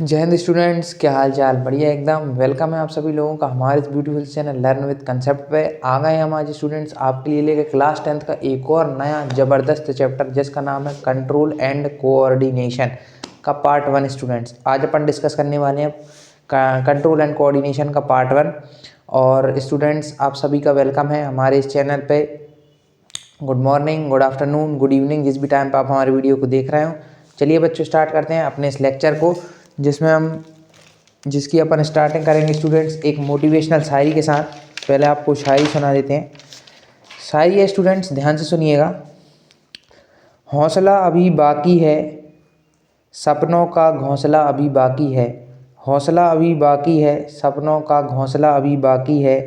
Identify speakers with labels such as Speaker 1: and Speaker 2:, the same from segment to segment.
Speaker 1: जय हिंद स्टूडेंट्स, क्या हाल चाल। बढ़िया एकदम। वेलकम है आप सभी लोगों का हमारे इस beautiful channel learn with concept पे। आ गए हम आज स्टूडेंट्स आपके लिए लेकर क्लास 10th का एक और नया ज़बरदस्त चैप्टर जिसका नाम है कंट्रोल एंड कोऑर्डिनेशन का पार्ट 1। स्टूडेंट्स आज अपन डिस्कस करने वाले हैं कंट्रोल एंड कोऑर्डिनेशन का पार्ट 1। और स्टूडेंट्स आप सभी का वेलकम है हमारे इस चैनल पे। Good morning, good afternoon, good evening, जिस भी टाइम पर आप हमारे वीडियो को देख रहे हो। चलिए बच्चों स्टार्ट करते हैं अपने इस लेक्चर को जिसकी अपन स्टार्टिंग करेंगे स्टूडेंट्स एक मोटिवेशनल शायरी के साथ। पहले आपको शायरी सुना देते हैं। शायरी है स्टूडेंट्स, ध्यान से सुनिएगा। हौसला अभी बाकी है, सपनों का घोंसला अभी बाकी है। हौसला अभी बाकी है, सपनों का घोंसला अभी बाकी है।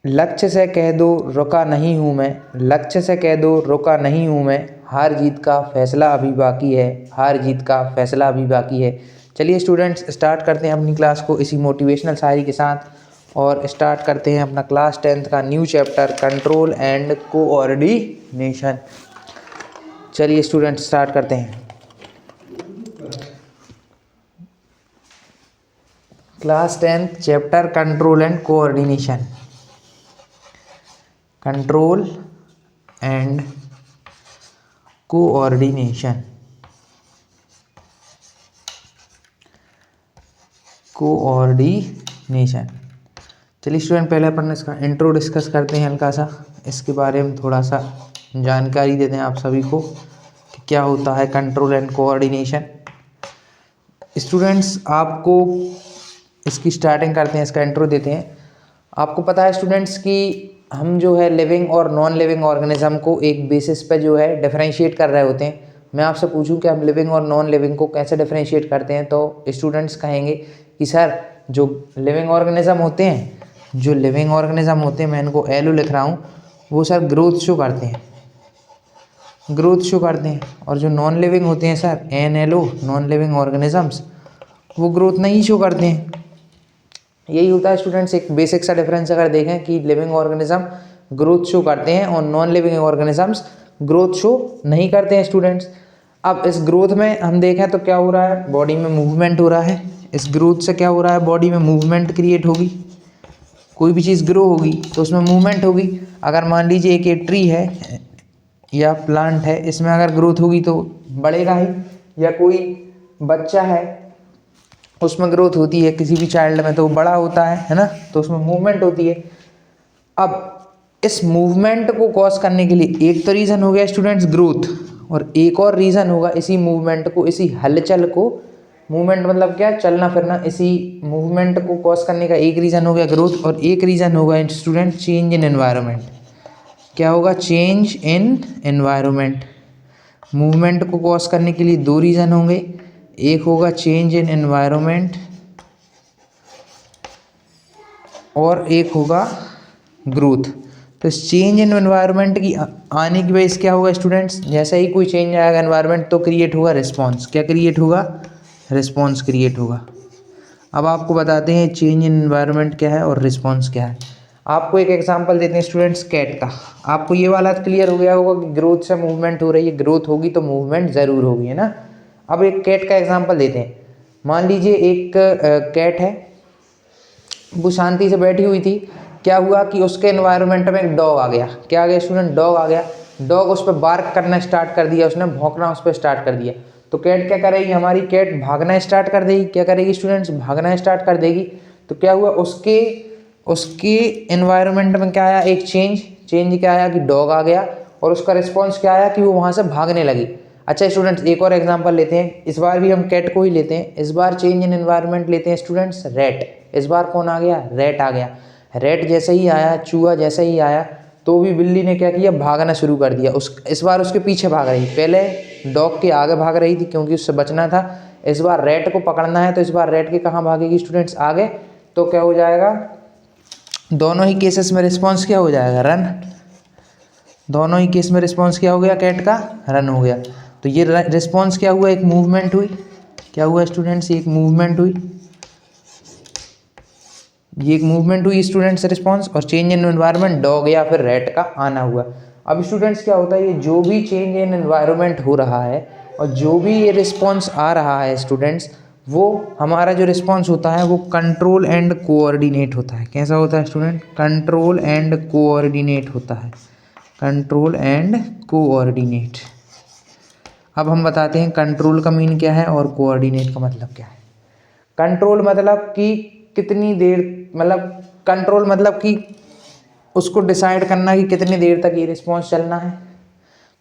Speaker 1: लक्ष्य से कह दो रुका नहीं हूँ मैं, लक्ष्य से कह दो रुका नहीं हूँ मैं। हार जीत का फैसला अभी बाकी है, हार जीत का फैसला अभी बाकी है। चलिए स्टूडेंट्स स्टार्ट करते हैं अपनी क्लास को इसी मोटिवेशनल शायरी के साथ और स्टार्ट करते हैं अपना क्लास 10th का new chapter control and coordination. चलिए स्टूडेंट्स स्टार्ट करते हैं। Class 10th chapter control and coordination. Control and coordination, coordination. चलिए स्टूडेंट पहले अपन इसका इंट्रो डिस्कस करते हैं हल्का सा, इसके बारे में थोड़ा सा जानकारी देते हैं आप सभी को कि क्या होता है कंट्रोल एंड कोऑर्डिनेशन। स्टूडेंट्स आपको इसकी स्टार्टिंग करते हैं, इसका इंट्रो देते हैं। आपको पता है स्टूडेंट्स कि हम जो है लिविंग और नॉन लिविंग ऑर्गेनिज्म को एक बेसिस पे जो है डिफरेंशिएट कर रहे होते हैं। मैं आपसे पूछूं कि हम लिविंग और नॉन लिविंग को कैसे डिफरेंशिएट करते हैं, तो स्टूडेंट्स कहेंगे कि सर जो लिविंग ऑर्गेनिज्म होते हैं, जो लिविंग ऑर्गेनिज्म होते हैं, मैं इनको एलो लिख रहा हूँ, वो सर ग्रोथ शो करते हैं, ग्रोथ शो करते हैं। और जो नॉन लिविंग होते हैं sir NLO, non living organisms, वो ग्रोथ नहीं शो करते हैं। यही होता है स्टूडेंट्स एक बेसिक सा डिफरेंस अगर देखें कि लिविंग ऑर्गेनिज्म ग्रोथ शो करते हैं और non living organisms growth show नहीं करते हैं स्टूडेंट्स। अब इस ग्रोथ में हम देखें तो क्या हो रहा है, बॉडी में मूवमेंट हो रहा है। इस ग्रोथ से क्या हो रहा है, बॉडी में मूवमेंट क्रिएट होगी। कोई भी चीज़ ग्रो होगी तो उसमें मूवमेंट होगी। अगर मान लीजिए एक ट्री है या प्लांट है, इसमें अगर ग्रोथ होगी तो बढ़ेगा ही। या कोई बच्चा है उसमें ग्रोथ होती है, किसी भी चाइल्ड में तो वो बड़ा होता है ना, तो उसमें मूवमेंट होती है। अब इस मूवमेंट को कॉज करने के लिए एक तो रीज़न हो गया स्टूडेंट्स ग्रोथ, और एक और रीज़न होगा इसी मूवमेंट को, इसी हलचल को, मूवमेंट मतलब क्या, चलना फिरना, इसी मूवमेंट को कॉज करने का एक रीज़न हो गया ग्रोथ, और एक रीज़न होगा स्टूडेंट चेंज इन एनवायरनमेंट। क्या होगा, चेंज इन एनवायरनमेंट। मूवमेंट को कॉज करने के लिए दो रीज़न होंगे, एक होगा चेंज इन एनवायरनमेंट और एक होगा ग्रोथ। तो इस चेंज इन एनवायरनमेंट की आने की वजह से क्या होगा स्टूडेंट्स, जैसे ही कोई चेंज आएगा एनवायरनमेंट तो क्रिएट होगा रिस्पॉन्स। क्या क्रिएट होगा, रिस्पॉन्स क्रिएट होगा। अब आपको बताते हैं चेंज इन एनवायरनमेंट क्या है और रिस्पॉन्स क्या है। आपको एक एग्जांपल देते हैं स्टूडेंट्स कैट का। आपको ये वाला क्लियर हो गया होगा कि ग्रोथ से मूवमेंट हो रही है, ग्रोथ होगी तो मूवमेंट ज़रूर होगी, है ना। अब एक कैट का एग्जांपल देते हैं। मान लीजिए एक कैट है, वो शांति से बैठी हुई थी। क्या हुआ कि उसके एनवायरनमेंट में एक डॉग आ गया। क्या आ गया स्टूडेंट, डॉग आ गया। डॉग उस पर बार्क करना स्टार्ट कर दिया, उसने भौंकना उस पर स्टार्ट कर दिया। तो कैट क्या करेगी, हमारी कैट भागना स्टार्ट कर देगी। क्या करेगी स्टूडेंट्स, भागना स्टार्ट कर देगी। तो क्या हुआ, उसके उसके एनवायरनमेंट में क्या आया, एक चेंज क्या आया कि डॉग आ गया, और उसका रिस्पॉन्स क्या आया कि वो वहाँ से भागने लगी। अच्छा स्टूडेंट्स एक और एग्जांपल लेते हैं, इस बार भी हम कैट को ही लेते हैं। इस बार चेंज इन एनवायरनमेंट लेते हैं स्टूडेंट्स रैट। इस बार कौन आ गया, रैट आ गया। रैट जैसे ही आया, चूहा जैसे ही आया, तो भी बिल्ली ने क्या किया, भागना शुरू कर दिया। इस बार उसके पीछे भाग रही, पहले डॉग के आगे भाग रही थी क्योंकि उससे बचना था। इस बार रैट को पकड़ना है, तो इस बार रैट के कहाँ भागेगी स्टूडेंट्स, आगे। तो क्या हो जाएगा, दोनों ही केसेस में रिस्पॉन्स क्या हो जाएगा, रन। दोनों ही केस में रिस्पॉन्स क्या हो गया, कैट का रन हो गया। तो ये रिस्पॉन्स क्या हुआ, एक मूवमेंट हुई। क्या हुआ स्टूडेंट्स, एक मूवमेंट हुई। ये एक मूवमेंट हुई स्टूडेंट्स रिस्पॉन्स, और चेंज इन एनवायरनमेंट डॉग या फिर रैट का आना हुआ। अब स्टूडेंट्स क्या होता है, ये जो भी चेंज इन एनवायरनमेंट हो रहा है, और जो भी ये रिस्पॉन्स आ रहा है स्टूडेंट्स, वो हमारा जो रिस्पॉन्स होता है वो कंट्रोल एंड कोऑर्डिनेट होता है। कैसा होता है स्टूडेंट? कंट्रोल एंड कोऑर्डिनेट होता है। Control and coordinate. अब हम बताते हैं कंट्रोल का मीन क्या है और कोऑर्डिनेट का मतलब क्या है। कंट्रोल मतलब कि कितनी देर, मतलब कंट्रोल मतलब कि उसको डिसाइड करना कि कितनी देर तक ये रिस्पॉन्स चलना है,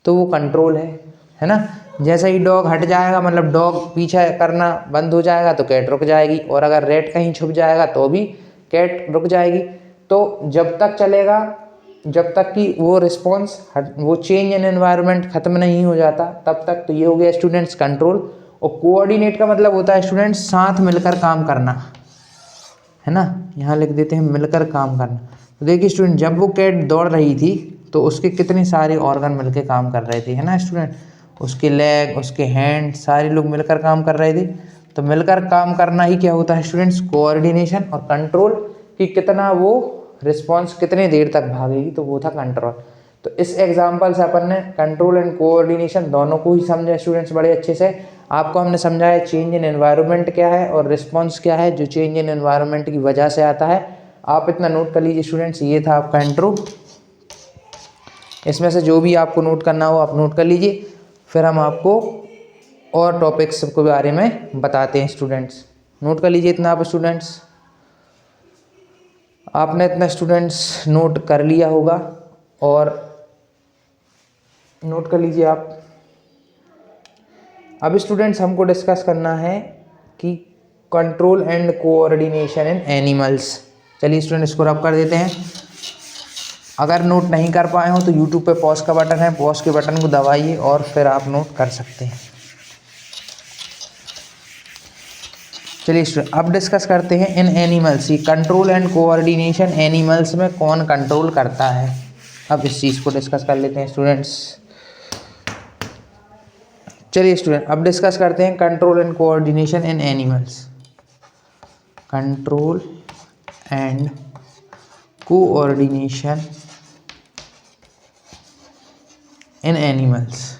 Speaker 1: तो वो कंट्रोल है ना। जैसे ही डॉग हट जाएगा, मतलब डॉग पीछा करना बंद हो जाएगा तो कैट रुक जाएगी, और अगर रैट कहीं छुप जाएगा तो भी कैट रुक जाएगी। तो जब तक चलेगा, जब तक कि वो रिस्पॉन्स वो चेंज इन एनवायरनमेंट ख़त्म नहीं हो जाता तब तक। तो ये हो गया स्टूडेंट्स कंट्रोल। और कोऑर्डिनेट का मतलब होता है स्टूडेंट्स साथ मिलकर काम करना, है ना। यहाँ लिख देते हैं मिलकर काम करना। तो देखिए स्टूडेंट, जब वो कैट दौड़ रही थी तो उसके कितने सारे ऑर्गन मिलकर काम कर रहे थे, है ना स्टूडेंट। उसके लेग, उसके हैंड, सारे लोग मिलकर काम कर रहे थे। तो मिलकर काम करना ही क्या होता है स्टूडेंट्स? कोऑर्डिनेशन। और कंट्रोल कि कितना वो रिस्पॉन्स कितनी देर तक भागेगी, तो वो था कंट्रोल। तो इस एग्जाम्पल से अपन ने कंट्रोल एंड कोऑर्डिनेशन दोनों को ही समझा स्टूडेंट्स बड़े अच्छे से। आपको हमने समझाया चेंज इन एनवायरनमेंट क्या है और रिस्पॉन्स क्या है जो चेंज इन एनवायरनमेंट की वजह से आता है। आप इतना नोट कर लीजिए स्टूडेंट्स, ये था आपका इंट्रो। इसमें से जो भी आपको नोट करना हो आप नोट कर लीजिए, फिर हम आपको और टॉपिक्स के बारे में बताते हैं स्टूडेंट्स। नोट कर लीजिए इतना आप स्टूडेंट्स। आपने इतना स्टूडेंट्स नोट कर लिया होगा, और नोट कर लीजिए आप। अब स्टूडेंट्स हमको डिस्कस करना है कि control and coordination in animals. चलिए स्टूडेंट, इसको रब कर देते हैं। अगर नोट नहीं कर पाए हो तो यूट्यूब पे पॉज का बटन है, पॉज के बटन को दबाइए और फिर आप नोट कर सकते हैं। चलिए स्टूडेंट, अब डिस्कस करते हैं इन एनिमल्स। ये कंट्रोल एंड कोऑर्डिनेशन एनिमल्स में कौन कंट्रोल करता है, अब इस चीज़ को डिस्कस कर लेते हैं स्टूडेंट्स। चलिए स्टूडेंट, अब डिस्कस करते हैं control and coordination in animals. Control and coordination in animals.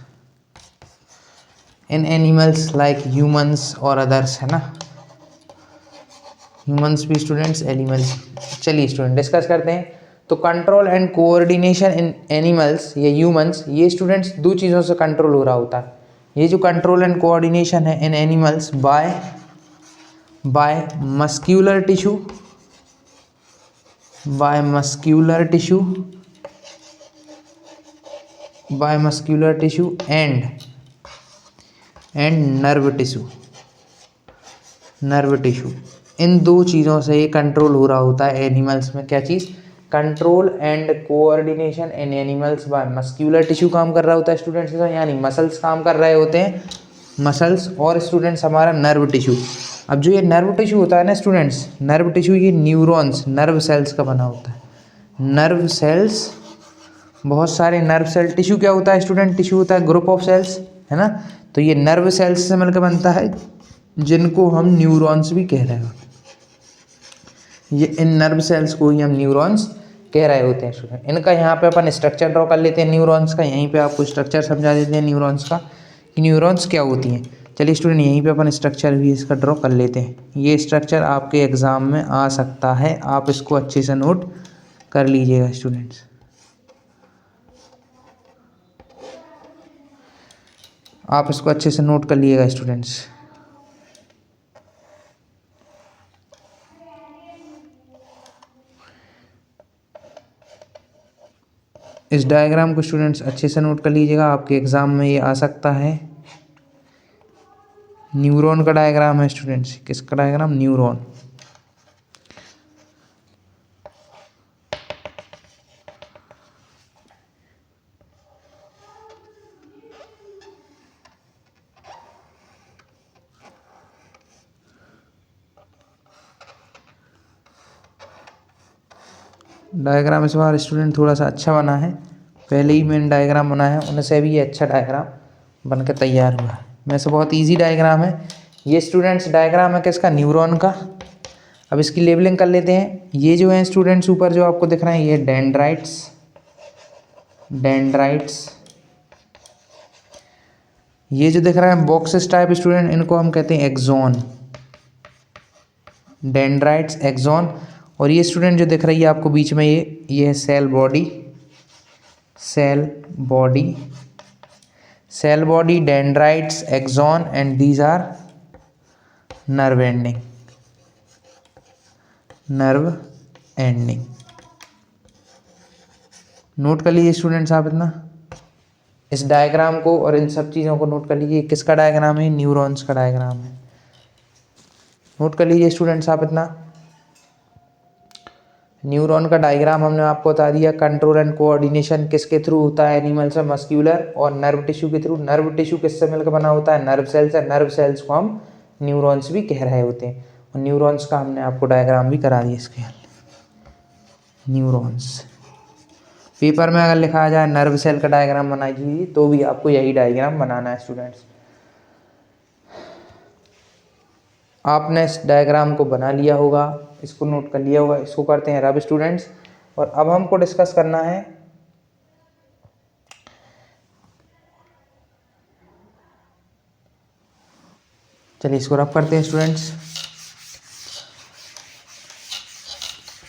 Speaker 1: In animals like humans और अदर्स, है ना। ह्यूमंस भी स्टूडेंट्स, एनिमल्स। चलिए स्टूडेंट, डिस्कस करते हैं। तो control and coordination in animals, ये ह्यूमंस, ये स्टूडेंट्स दो चीज़ों से कंट्रोल हो रहा होता है। ये जो कंट्रोल एंड कोऑर्डिनेशन है in animals, by muscular tissue, by muscular tissue, by muscular tissue and nerve tissue, nerve tissue. इन दो चीज़ों से ये कंट्रोल हो रहा होता है एनिमल्स में। क्या चीज़? Control and coordination in animals by muscular tissue काम कर रहा होता है स्टूडेंट्स, यानी मसल्स काम कर रहे होते हैं, मसल्स। और स्टूडेंट्स हमारा नर्व टिश्यू। अब जो ये नर्व टिश्यू होता है ना स्टूडेंट्स, नर्व टिश्यू ये न्यूरॉन्स, नर्व सेल्स का बना होता है। नर्व सेल्स, बहुत सारे नर्व सेल। टिश्यू क्या होता है स्टूडेंट? टिश्यू होता है ग्रुप ऑफ सेल्स, है ना। तो ये नर्व सेल्स से मिलकर बनता है, जिनको हम न्यूरॉन्स भी कह रहे होते हैं। ये इन नर्व सेल्स को ही हम न्यूरॉन्स कह रहे होते हैं स्टूडेंट। इनका यहाँ पे अपन स्ट्रक्चर ड्रॉ कर लेते हैं न्यूरॉन्स का। यहीं पे आपको स्ट्रक्चर समझा देते हैं न्यूरॉन्स का कि न्यूरॉन्स क्या होती हैं। चलिए स्टूडेंट, यहीं पे अपन स्ट्रक्चर भी इसका ड्रॉ कर लेते हैं। ये स्ट्रक्चर आपके एग्ज़ाम में आ सकता है, आप इसको अच्छे से नोट कर लीजिएगा स्टूडेंट्स। आप इसको अच्छे से नोट कर लीजिएगा स्टूडेंट्स। इस डायग्राम को स्टूडेंट्स अच्छे से नोट कर लीजिएगा, आपके एग्ज़ाम में ये आ सकता है। न्यूरॉन का डायग्राम है स्टूडेंट्स। किसका डायग्राम? न्यूरॉन। डायग्राम इस बार स्टूडेंट थोड़ा सा अच्छा बना है, पहले ही मैंने डायग्राम बनाया है उनसे भी ये अच्छा डायग्राम बनकर तैयार हुआ है। वैसे बहुत इजी डायग्राम है ये स्टूडेंट्स। डायग्राम है किसका? न्यूरॉन का। अब इसकी लेबलिंग कर लेते हैं। ये जो है स्टूडेंट्स ऊपर जो आपको दिख रहे हैं, ये डेंड्राइट्स, डेंड्राइट्स। ये जो दिख रहा है बॉक्सेस टाइप स्टूडेंट, इनको हम कहते हैं एक्सोन, डेंड्राइट्स, एक्सोन। और ये स्टूडेंट जो दिख रही है आपको बीच में, ये है cell body, cell body, cell body, dendrites, axon, and these are nerve ending, nerve ending. Note कर लीजिए स्टूडेंट्स आप इतना, इस डायग्राम को और इन सब चीज़ों को नोट कर लीजिए। किसका डायग्राम है? न्यूरॉन्स का डायग्राम है। नोट कर लीजिए स्टूडेंट्स आप इतना। न्यूरॉन का डायग्राम हमने आपको बता दिया। कंट्रोल एंड कोऑर्डिनेशन किसके थ्रू होता है? एनिमल्स में मस्क्यूलर और नर्व टिश्यू के थ्रू। नर्व टिश्यू किससे मिलकर बना होता है? नर्व सेल्स है। नर्व सेल्स को हम न्यूरॉन्स भी कह रहे होते हैं। और न्यूरॉन्स का हमने आपको डायग्राम भी करा दिया इसके। न्यूरॉन्स पेपर में अगर लिखा जाए नर्व सेल का डायग्राम बनाइए तो भी आपको यही डायग्राम बनाना है स्टूडेंट्स। आपने इस डायग्राम को बना लिया होगा, इसको नोट कर लिया होगा। इसको करते हैं रब स्टूडेंट्स। और अब हमको डिस्कस करना है चलिए इसको रब करते हैं स्टूडेंट्स।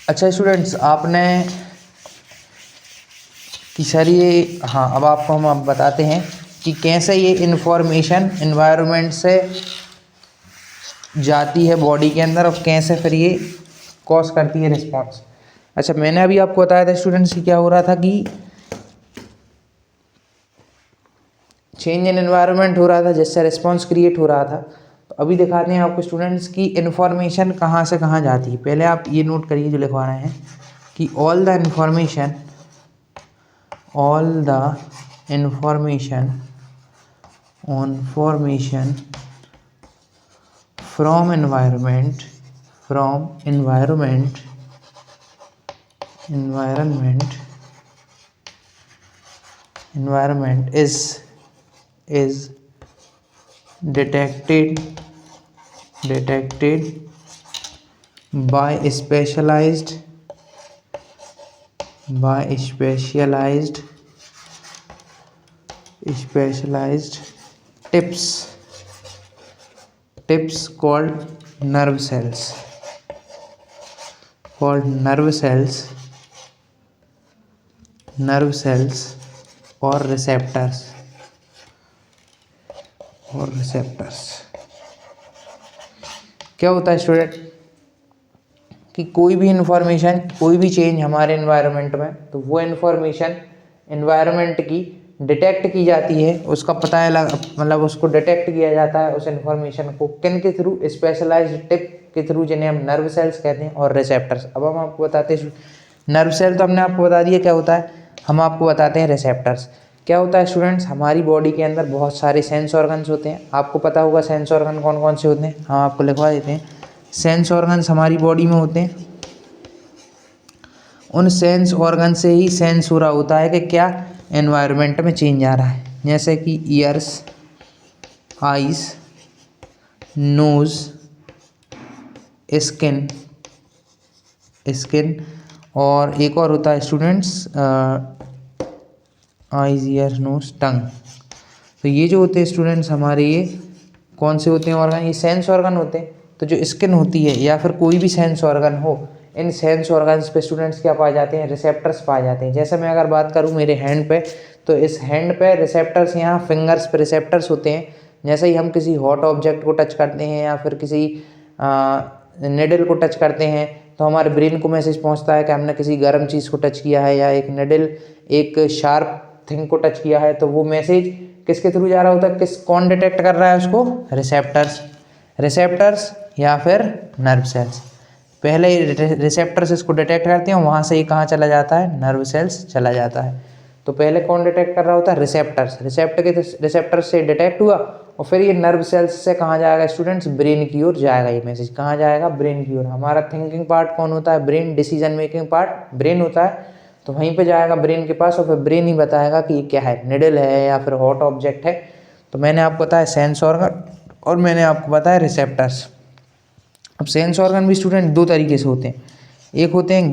Speaker 1: अच्छा स्टूडेंट्स, आपने कि सर ये, हाँ अब आपको हम अब बताते हैं कि कैसे ये इन्फॉर्मेशन इन्वायरमेंट से जाती है बॉडी के अंदर और कैसे फिर ये कॉज करती है रिस्पॉन्स। अच्छा, मैंने अभी आपको बताया था स्टूडेंट्स कि क्या हो रहा था कि चेंज इन एनवायरनमेंट हो रहा था जिससे रिस्पॉन्स क्रिएट हो रहा था। तो अभी दिखाते हैं आपको स्टूडेंट्स की इन्फॉर्मेशन कहाँ से कहाँ जाती है। पहले आप ये नोट करिए जो लिखवा रहे हैं कि all the information on formation from environment is detected by specialized tips called nerve cells और receptors क्या होता है स्टूडेंट कि कोई भी इंफॉर्मेशन, कोई भी चेंज हमारे एनवायरनमेंट में, तो वो इंफॉर्मेशन एनवायरनमेंट की डिटेक्ट की जाती है, उसका पता है मतलब उसको डिटेक्ट किया जाता है उस इंफॉर्मेशन को किन के थ्रू? स्पेशलाइज्ड टिप के थ्रू, जिन्हें हम नर्व सेल्स कहते हैं, और रिसेप्टर्स। अब हम आपको बताते हैं नर्व सेल तो हमने आपको बता दिया क्या होता है, हम आपको बताते हैं रिसेप्टर्स क्या होता है। स्टूडेंट्स, हमारी बॉडी के अंदर बहुत सारे सेंस ऑर्गन्स होते हैं। आपको पता होगा सेंस ऑर्गन कौन कौन से होते हैं, हम आपको लिखवा देते हैं। सेंस ऑर्गन्स हमारी बॉडी में होते हैं। उन सेंस ऑर्गन से ही सेंस हो रहा होता है कि क्या एनवायरनमेंट में चेंज आ रहा है, जैसे कि ईयर्स, आइज, नोज, स्किन, और एक और होता है स्टूडेंट्स आइज, ईयर, नोज, टंग। तो ये जो होते हैं स्टूडेंट्स हमारे, ये कौन से होते हैं ऑर्गन? ये सेंस ऑर्गन होते हैं। तो जो स्किन होती है या फिर कोई भी सेंस ऑर्गन हो, इन सेंस ऑर्गन्स पे स्टूडेंट्स क्या पाए जाते हैं? रिसेप्टर्स पाए जाते हैं। जैसे मैं अगर बात करूँ मेरे हैंड पे, तो इस हैंड पे रिसेप्टर्स, यहाँ फिंगर्स पे रिसेप्टर्स होते हैं। जैसे ही हम किसी हॉट ऑब्जेक्ट को टच करते हैं या फिर किसी निडल को टच करते हैं, तो हमारे ब्रेन को मैसेज पहुंचता है कि हमने किसी गर्म चीज़ को टच किया है या एक निडल, एक शार्प थिंग को टच किया है। तो वो मैसेज किसके थ्रू जा रहा होता है? कौन डिटेक्ट कर रहा है उसको? रिसेप्टर्स या फिर नर्व सेल्स। पहले रिसेप्टर्स इसको डिटेक्ट करते हैं, वहाँ से ये कहाँ चला जाता है? नर्व सेल्स चला जाता है। तो पहले कौन डिटेक्ट कर रहा होता है? रिसेप्टर से डिटेक्ट हुआ और फिर ये नर्व सेल्स से कहाँ जाएगा स्टूडेंट्स? ब्रेन की ओर जाएगा। ये मैसेज कहाँ जाएगा? ब्रेन की ओर। हमारा थिंकिंग पार्ट कौन होता है? Brain. Decision making part brain होता है, तो वहीं पे जाएगा ब्रेन के पास और फिर ब्रेन ही बताएगा कि ये क्या है, निडल है या फिर हॉट ऑब्जेक्ट है। तो मैंने आपको बताया सेंस ऑर्गन और मैंने आपको बताया रिसेप्टर्स। अब सेंस ऑर्गन भी स्टूडेंट दो तरीके से होते हैं, एक होते हैं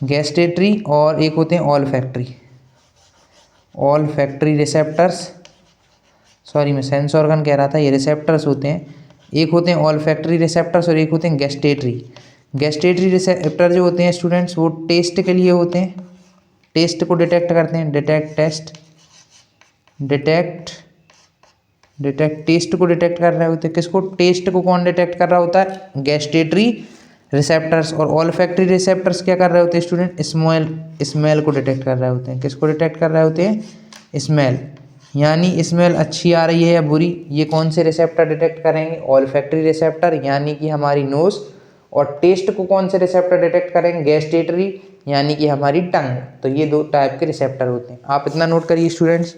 Speaker 1: गैस्टेटरी और एक होते हैं olfactory. All factory receptors, sorry मैं सेंस ऑर्गन कह रहा था, ये रिसेप्टर्स होते हैं। एक होते हैं ऑल फैक्ट्री रिसेप्टर्स और एक होते हैं गैस्टेटरी। गैस्टेटरी रिसेप्टर जो होते हैं स्टूडेंट्स वो टेस्ट के लिए होते हैं, टेस्ट को डिटेक्ट करते हैं, डिटेक्ट टेस्ट, डिटेक्ट टेस्ट को डिटेक्ट कर रहे होते हैं। किसको? टेस्ट को कौन डिटेक्ट कर रहा होता है? गैस्टेटरी रिसेप्टर्स। और ऑल फैक्ट्री रिसेप्टर्स क्या कर रहे होते हैं स्टूडेंट? स्मेल को डिटेक्ट कर रहे होते हैं। किसको डिटेक्ट कर रहे होते हैं? स्मेल। यानी स्मेल अच्छी आ रही है या बुरी, ये कौन से रिसेप्टर डिटेक्ट करेंगे? ऑल फैक्ट्री रिसेप्टर यानी कि हमारी नोज। और टेस्ट को कौन से रिसेप्टर डिटेक्ट करेंगे? गैस्टेटरी यानी कि हमारी टंग। तो ये दो टाइप के रिसेप्टर होते हैं, आप इतना नोट करिए स्टूडेंट्स।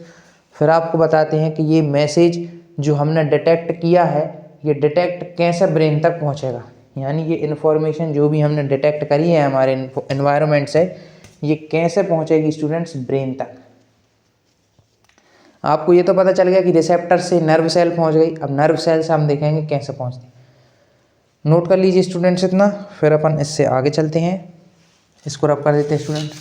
Speaker 1: फिर आपको बताते हैं कि ये मैसेज जो हमने डिटेक्ट किया है, ये डिटेक्ट कैसे ब्रेन तक पहुंचेगा। यानी ये इन्फॉर्मेशन जो भी हमने डिटेक्ट करी है हमारे एनवायरनमेंट से, ये कैसे पहुंचेगी स्टूडेंट्स? ब्रेन तक। आपको ये तो पता चल गया कि रिसेप्टर से नर्व सेल पहुंच गई। अब नर्व सेल से हम देखेंगे कैसे पहुंचती। नोट कर लीजिए स्टूडेंट्स इतना, फिर अपन इससे आगे चलते हैं। इसको रब कर देते हैं स्टूडेंट।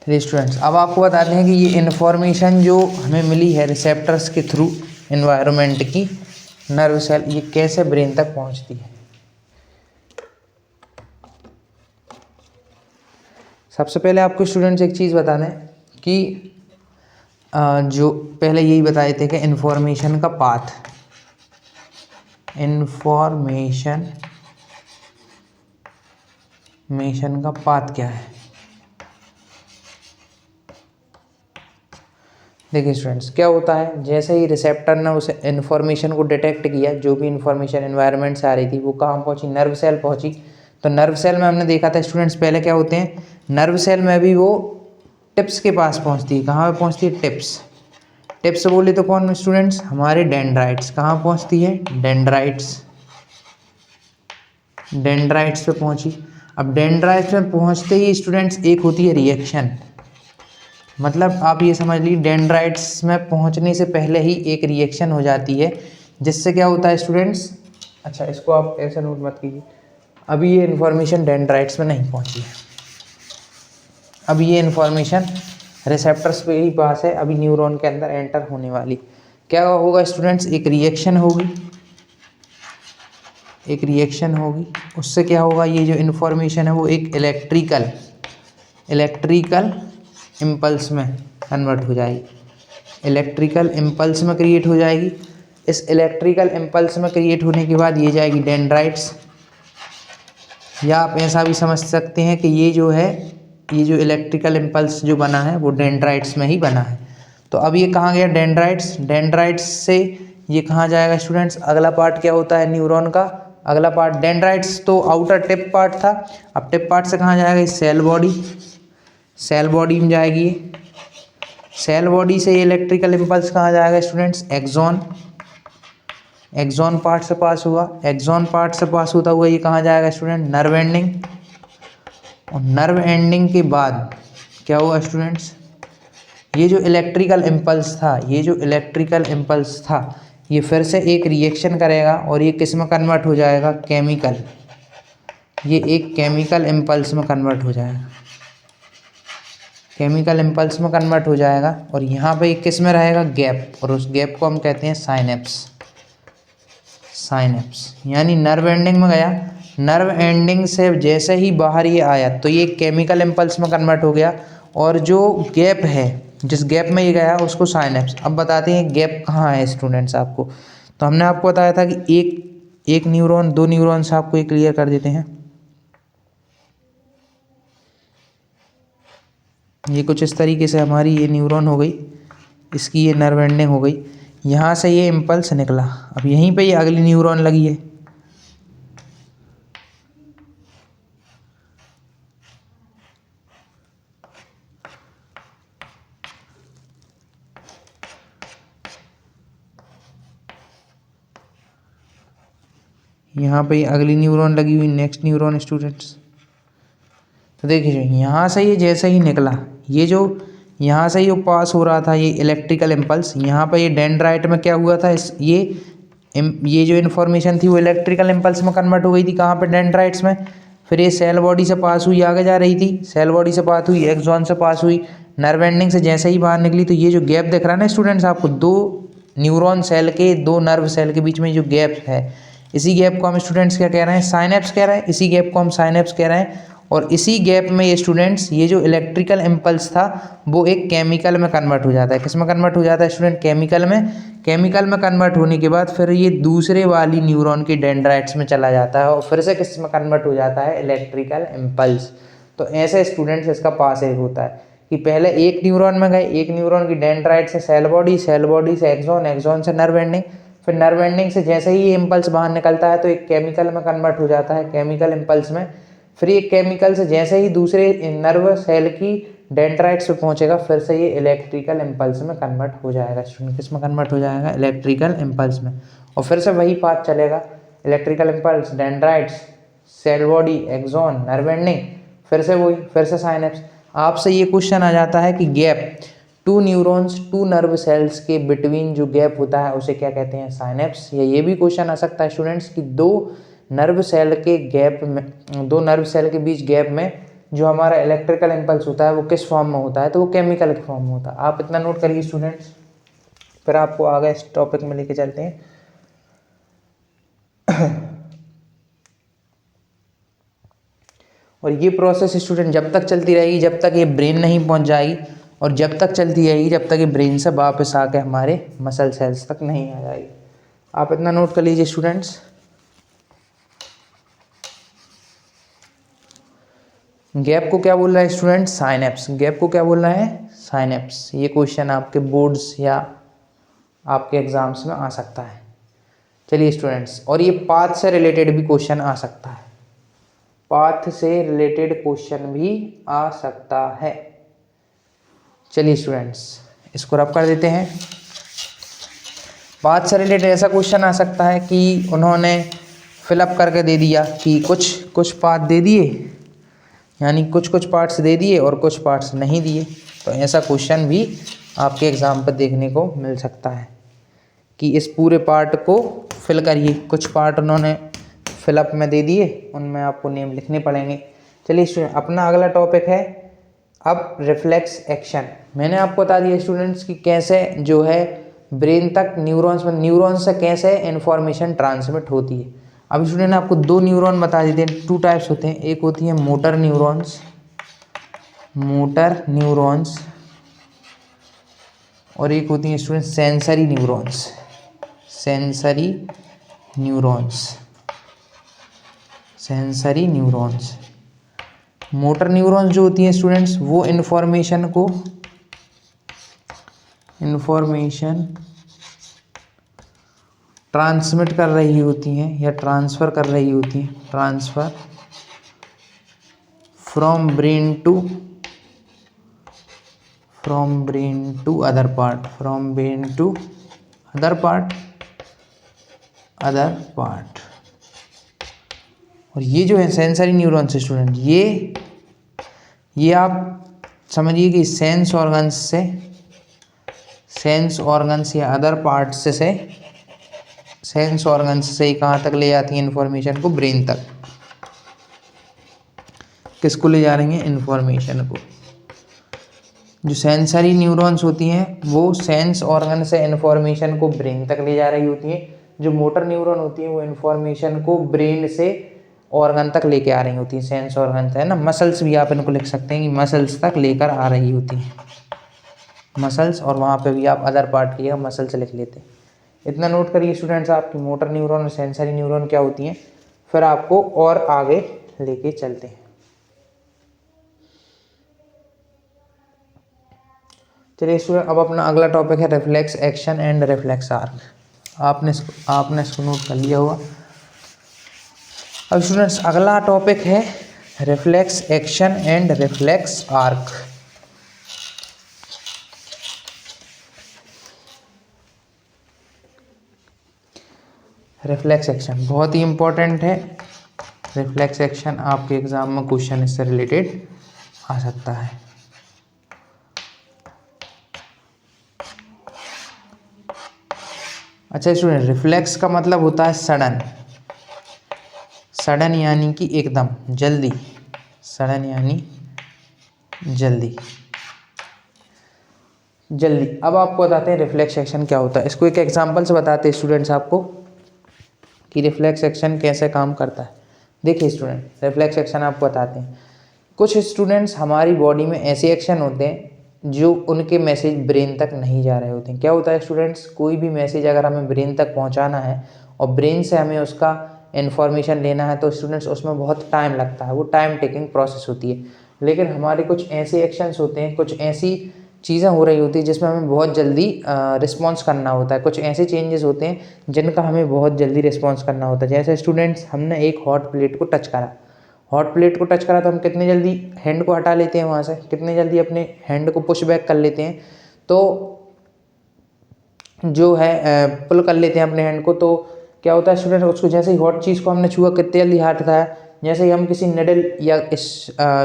Speaker 1: चलिए स्टूडेंट्स, अब आपको बताते हैं कि ये इन्फॉर्मेशन जो हमें मिली है रिसेप्टर्स के थ्रू एनवायरनमेंट की, नर्व सेल, ये कैसे ब्रेन तक पहुंचती है। सबसे पहले आपको स्टूडेंट्स एक चीज़ बता दें कि जो पहले यही बताए थे कि इन्फॉर्मेशन का पाथ, इन्फॉर्मेशन का पाथ क्या है। देखिए स्टूडेंट्स, क्या होता है, जैसे ही रिसेप्टर ने उस इन्फॉर्मेशन को डिटेक्ट किया, जो भी इन्फॉर्मेशन एनवायरनमेंट से आ रही थी वो कहाँ पहुँची? नर्व सेल पहुँची। तो नर्व सेल में हमने देखा था स्टूडेंट्स पहले क्या होते हैं, नर्व सेल में भी वो टिप्स के पास पहुँचती है। कहाँ पे पहुँचती है? टिप्स। टिप्स बोले तो कौन स्टूडेंट्स? हमारे डेंड्राइट्स। कहाँ पहुँचती है? डेंड्राइट्स। डेंड्राइट्स पे पहुँची। अब डेंड्राइट्स में पहुँचते ही स्टूडेंट्स एक होती है रिएक्शन, मतलब आप ये समझ लीजिए डेंड्राइट्स में पहुंचने से पहले ही एक रिएक्शन हो जाती है, जिससे क्या होता है स्टूडेंट्स। अच्छा, इसको आप ऐसे नोट मत कीजिए, अभी ये इन्फॉर्मेशन डेंड्राइट्स में नहीं पहुंची है, अभी ये इन्फॉर्मेशन रिसेप्टर्स पे ही पास है, अभी न्यूरॉन के अंदर एंटर होने वाली। क्या होगा स्टूडेंट्स? एक रिएक्शन होगी, एक रिएक्शन होगी, उससे क्या होगा, ये जो इन्फॉर्मेशन है वो एक इलेक्ट्रिकल इम्पल्स में कन्वर्ट हो जाएगी, इलेक्ट्रिकल इम्पल्स में क्रिएट हो जाएगी। इस इलेक्ट्रिकल इम्पल्स में क्रिएट होने के बाद ये जाएगी डेंड्राइट्स, या आप ऐसा भी समझ सकते हैं कि ये जो है, ये जो इलेक्ट्रिकल इम्पल्स जो बना है वो डेंड्राइट्स में ही बना है। तो अब ये कहाँ गया? डेंड्राइट्स। डेंड्राइट्स से ये कहाँ जाएगा स्टूडेंट्स? अगला पार्ट क्या होता है न्यूरॉन का? अगला पार्ट, डेंड्राइट्स तो आउटर टिप पार्ट था, अब टिप पार्ट से कहाँ जाएगा? Cell body. सेल बॉडी में जाएगी, सेल बॉडी से ये इलेक्ट्रिकल इम्पल्स कहाँ जाएगा स्टूडेंट्स? एक्सॉन। एक्सॉन पार्ट से पास हुआ, एक्सॉन पार्ट से पास होता हुआ ये कहाँ जाएगा स्टूडेंट? Nerve ending. और नर्व एंडिंग के बाद क्या हुआ स्टूडेंट्स? ये जो इलेक्ट्रिकल इम्पल्स था, ये जो इलेक्ट्रिकल इम्पल्स था, ये फिर से एक रिएक्शन करेगा और ये किस में कन्वर्ट हो जाएगा? केमिकल। ये एक केमिकल इम्पल्स में कन्वर्ट हो जाएगा, केमिकल इम्पल्स में कन्वर्ट हो जाएगा। और यहाँ पे किस में रहेगा? गैप, और उस गैप को हम कहते हैं साइनेप्स। साइनेप्स यानी नर्व एंडिंग में गया, नर्व एंडिंग से जैसे ही बाहर ये आया तो ये केमिकल इम्पल्स में कन्वर्ट हो गया, और जो गैप है, जिस गैप में ये गया उसको साइनेप्स। अब बताते हैं गैप कहाँ है स्टूडेंट्स आपको। तो हमने आपको बताया था कि एक न्यूरॉन, दो न्यूरॉन से आपको ये क्लियर कर देते हैं। ये कुछ इस तरीके से हमारी ये न्यूरॉन हो गई, इसकी ये नर्व एंडिंग हो गई, यहाँ से ये इम्पल्स निकला, अब यहीं पे ये अगली न्यूरॉन लगी है। यहाँ पे ये अगली न्यूरॉन लगी हुई, नेक्स्ट न्यूरॉन स्टूडेंट्स। तो देखिए यहाँ से ये जैसे ही निकला, ये जो यहाँ से ये पास हो रहा था ये इलेक्ट्रिकल इम्पल्स, यहाँ पर ये डेंड्राइट में क्या हुआ था, ये जो इन्फॉर्मेशन थी वो इलेक्ट्रिकल इम्पल्स में कन्वर्ट हो गई थी। कहाँ पे, डेंड्राइट्स में। फिर ये सेल बॉडी से पास हुई, आगे जा रही थी, सेल बॉडी से पास हुई, एक्सॉन से पास हुई, नर्व एंडिंग से जैसे ही बाहर निकली तो ये जो गैप दिख रहा है ना स्टूडेंट्स आपको, दो न्यूरॉन सेल के, दो नर्व सेल के बीच में जो गैप है, इसी गैप को हम स्टूडेंट्स क्या कह रहे हैं, साइनेप्स कह रहे हैं। इसी गैप को हम साइनेप्स कह रहे हैं। और इसी गैप में ये स्टूडेंट्स, ये जो इलेक्ट्रिकल इम्पल्स था वो एक केमिकल में कन्वर्ट हो जाता है। किस में कन्वर्ट हो जाता है स्टूडेंट, केमिकल में। केमिकल में कन्वर्ट होने के बाद फिर ये दूसरे वाली न्यूरॉन की डेंड्राइट्स में चला जाता है और फिर से किस में कन्वर्ट हो जाता है, इलेक्ट्रिकल इम्पल्स। तो ऐसे स्टूडेंट्स इसका पासेज होता है कि पहले एक न्यूरॉन में गए, एक न्यूरॉन की डेंड्राइट से सेल बॉडी, सेल बॉडी से एक्सॉन, एक्सॉन से नर्व एंडिंग, फिर नर्व एंडिंग से जैसे ही ये इम्पल्स बाहर निकलता है तो एक केमिकल में कन्वर्ट हो जाता है, केमिकल इम्पल्स में। फिर ये केमिकल से जैसे ही दूसरे नर्व सेल की डेंड्राइट्स पे पहुंचेगा फिर से ये इलेक्ट्रिकल इम्पल्स में कन्वर्ट हो जाएगा स्टूडेंट। किस में कन्वर्ट हो जाएगा, इलेक्ट्रिकल इम्पल्स में। और फिर से वही पाथ चलेगा, electrical impulse, dendrites, cell body, axon, nerve ending, फिर से वही, फिर से साइनेप्स। आपसे ये क्वेश्चन आ जाता है कि gap, two neurons, two nerve cells के बिटवीन जो गैप होता है उसे क्या कहते हैं, साइनेप्स। या ये भी क्वेश्चन आ सकता है स्टूडेंट्स कि दो नर्व सेल के गैप में, दो नर्व सेल के बीच गैप में जो हमारा इलेक्ट्रिकल इम्पल्स होता है वो किस फॉर्म में होता है, तो वो केमिकल के फॉर्म में होता है। आप इतना नोट करिए स्टूडेंट्स, फिर आपको आगे इस टॉपिक में लेके चलते हैं। और ये प्रोसेस स्टूडेंट जब तक चलती रहेगी जब तक ये ब्रेन नहीं पहुंच जाएगी, और जब तक चलती रहेगी जब तक ये ब्रेन से वापस आके हमारे मसल सेल्स तक नहीं आ जाएगी। आप इतना नोट कर लीजिए स्टूडेंट्स। गैप को क्या बोल रहा है स्टूडेंट, साइनेप्स। गैप को क्या बोल रहा है, साइनेप्स। ये क्वेश्चन आपके बोर्ड्स या आपके एग्जाम्स में आ सकता है। चलिए स्टूडेंट्स, और ये पाथ से रिलेटेड भी क्वेश्चन आ सकता है, पाथ से रिलेटेड क्वेश्चन भी आ सकता है। चलिए स्टूडेंट्स, इसको रब कर देते हैं। पाथ से रिलेटेड ऐसा क्वेश्चन आ सकता है कि उन्होंने फिलअप करके दे दिया कि कुछ पाथ दे दिए, यानी कुछ पार्ट्स दे दिए और कुछ पार्ट्स नहीं दिए। तो ऐसा क्वेश्चन भी आपके एग्ज़ाम पर देखने को मिल सकता है कि इस पूरे पार्ट को फिल करिए। कुछ पार्ट उन्होंने फिलअप में दे दिए, उनमें आपको नेम लिखने पड़ेंगे। चलिए स्टूडेंट, अपना अगला टॉपिक है अब रिफ्लेक्स एक्शन। मैंने आपको बता दिया स्टूडेंट्स कि कैसे जो है ब्रेन तक न्यूरॉन्स से कैसे इन्फॉर्मेशन ट्रांसमिट होती है। अब स्टूडेंट ने आपको दो न्यूरॉन बता देते हैं, टू टाइप्स होते हैं। एक होती है मोटर न्यूरॉन्स और एक होती है student sensory neurons. Motor neurons जो होती हैं स्टूडेंट्स वो इन्फॉर्मेशन ट्रांसमिट कर रही होती हैं या ट्रांसफ़र कर रही होती हैं, transfer from brain to other part. और ये जो है सेंसरी न्यूरॉन्स स्टूडेंट, ये आप समझिए कि सेंस ऑर्गन्स या अदर पार्ट्स से सेंस ऑर्गन्स से कहाँ तक ले जाती हैं इन्फॉर्मेशन को, ब्रेन तक। किसको ले जा रही हैं, इन्फॉर्मेशन को। जो सेंसरी न्यूरॉन्स होती हैं वो सेंस ऑर्गन से इन्फॉर्मेशन को ब्रेन तक ले जा रही होती हैं। जो मोटर न्यूरॉन होती हैं वो इन्फॉर्मेशन को ब्रेन से ऑर्गन तक लेके आ रही होती हैं, सेंस ऑर्गन है ना। मसल्स भी आप इनको लिख सकते हैं कि मसल्स तक लेकर आ रही होती हैं, मसल्स। और वहाँ पे भी आप अदर पार्ट की मसल्स लिख लेते हैं। इतना नोट करिए स्टूडेंट्स आपकी मोटर न्यूरॉन और सेंसरी न्यूरॉन क्या होती हैं, फिर आपको और आगे लेके चलते हैं। चलिए स्टूडेंट, अब अपना अगला टॉपिक है reflex action and reflex arc. आपने इसको नोट कर लिया होगा। अब स्टूडेंट्स अगला टॉपिक है reflex action and reflex arc. Reflex action बहुत ही इम्पोर्टेंट है। रिफ्लेक्स एक्शन आपके एग्जाम में क्वेश्चन इससे रिलेटेड आ सकता है। अच्छा स्टूडेंट, रिफ्लेक्स का मतलब होता है सडन। सडन यानी कि एकदम, जल्दी। सडन यानी जल्दी, जल्दी। अब आपको बताते हैं रिफ्लेक्स एक्शन क्या होता है। इसको एक एग्जांपल से बताते हैं स्टूडेंट्स आपको कि रिफ्लेक्स एक्शन कैसे काम करता है। देखिए स्टूडेंट, रिफ्लेक्स एक्शन आपको बताते हैं। कुछ स्टूडेंट्स, हमारी बॉडी में ऐसे एक्शन होते हैं जो उनके मैसेज ब्रेन तक नहीं जा रहे होते हैं। क्या होता है स्टूडेंट्स, कोई भी मैसेज अगर हमें ब्रेन तक पहुंचाना है और ब्रेन से हमें उसका इन्फॉर्मेशन लेना है, तो स्टूडेंट्स उसमें बहुत टाइम लगता है, वो टाइम टेकिंग प्रोसेस होती है। लेकिन हमारे कुछ ऐसे एक्शंस होते हैं, कुछ ऐसी चीज़ें हो रही होती है जिसमें हमें बहुत जल्दी रिस्पॉन्स करना होता है। कुछ ऐसे चेंजेस होते हैं जिनका हमें बहुत जल्दी रिस्पॉन्स करना होता है। जैसे स्टूडेंट्स, हमने एक हॉट प्लेट को टच करा, हॉट प्लेट को टच करा तो हम कितने जल्दी हैंड को हटा लेते हैं वहाँ से, कितने जल्दी अपने हैंड को पुश बैक कर लेते हैं। तो जो है पुल कर लेते हैं अपने हैंड को। तो क्या होता है स्टूडेंट, उसको जैसे ही हॉट चीज़ को हमने छुआ, कितने जल्दी हाथ हटाया। जैसे ही हम किसी निडल या इस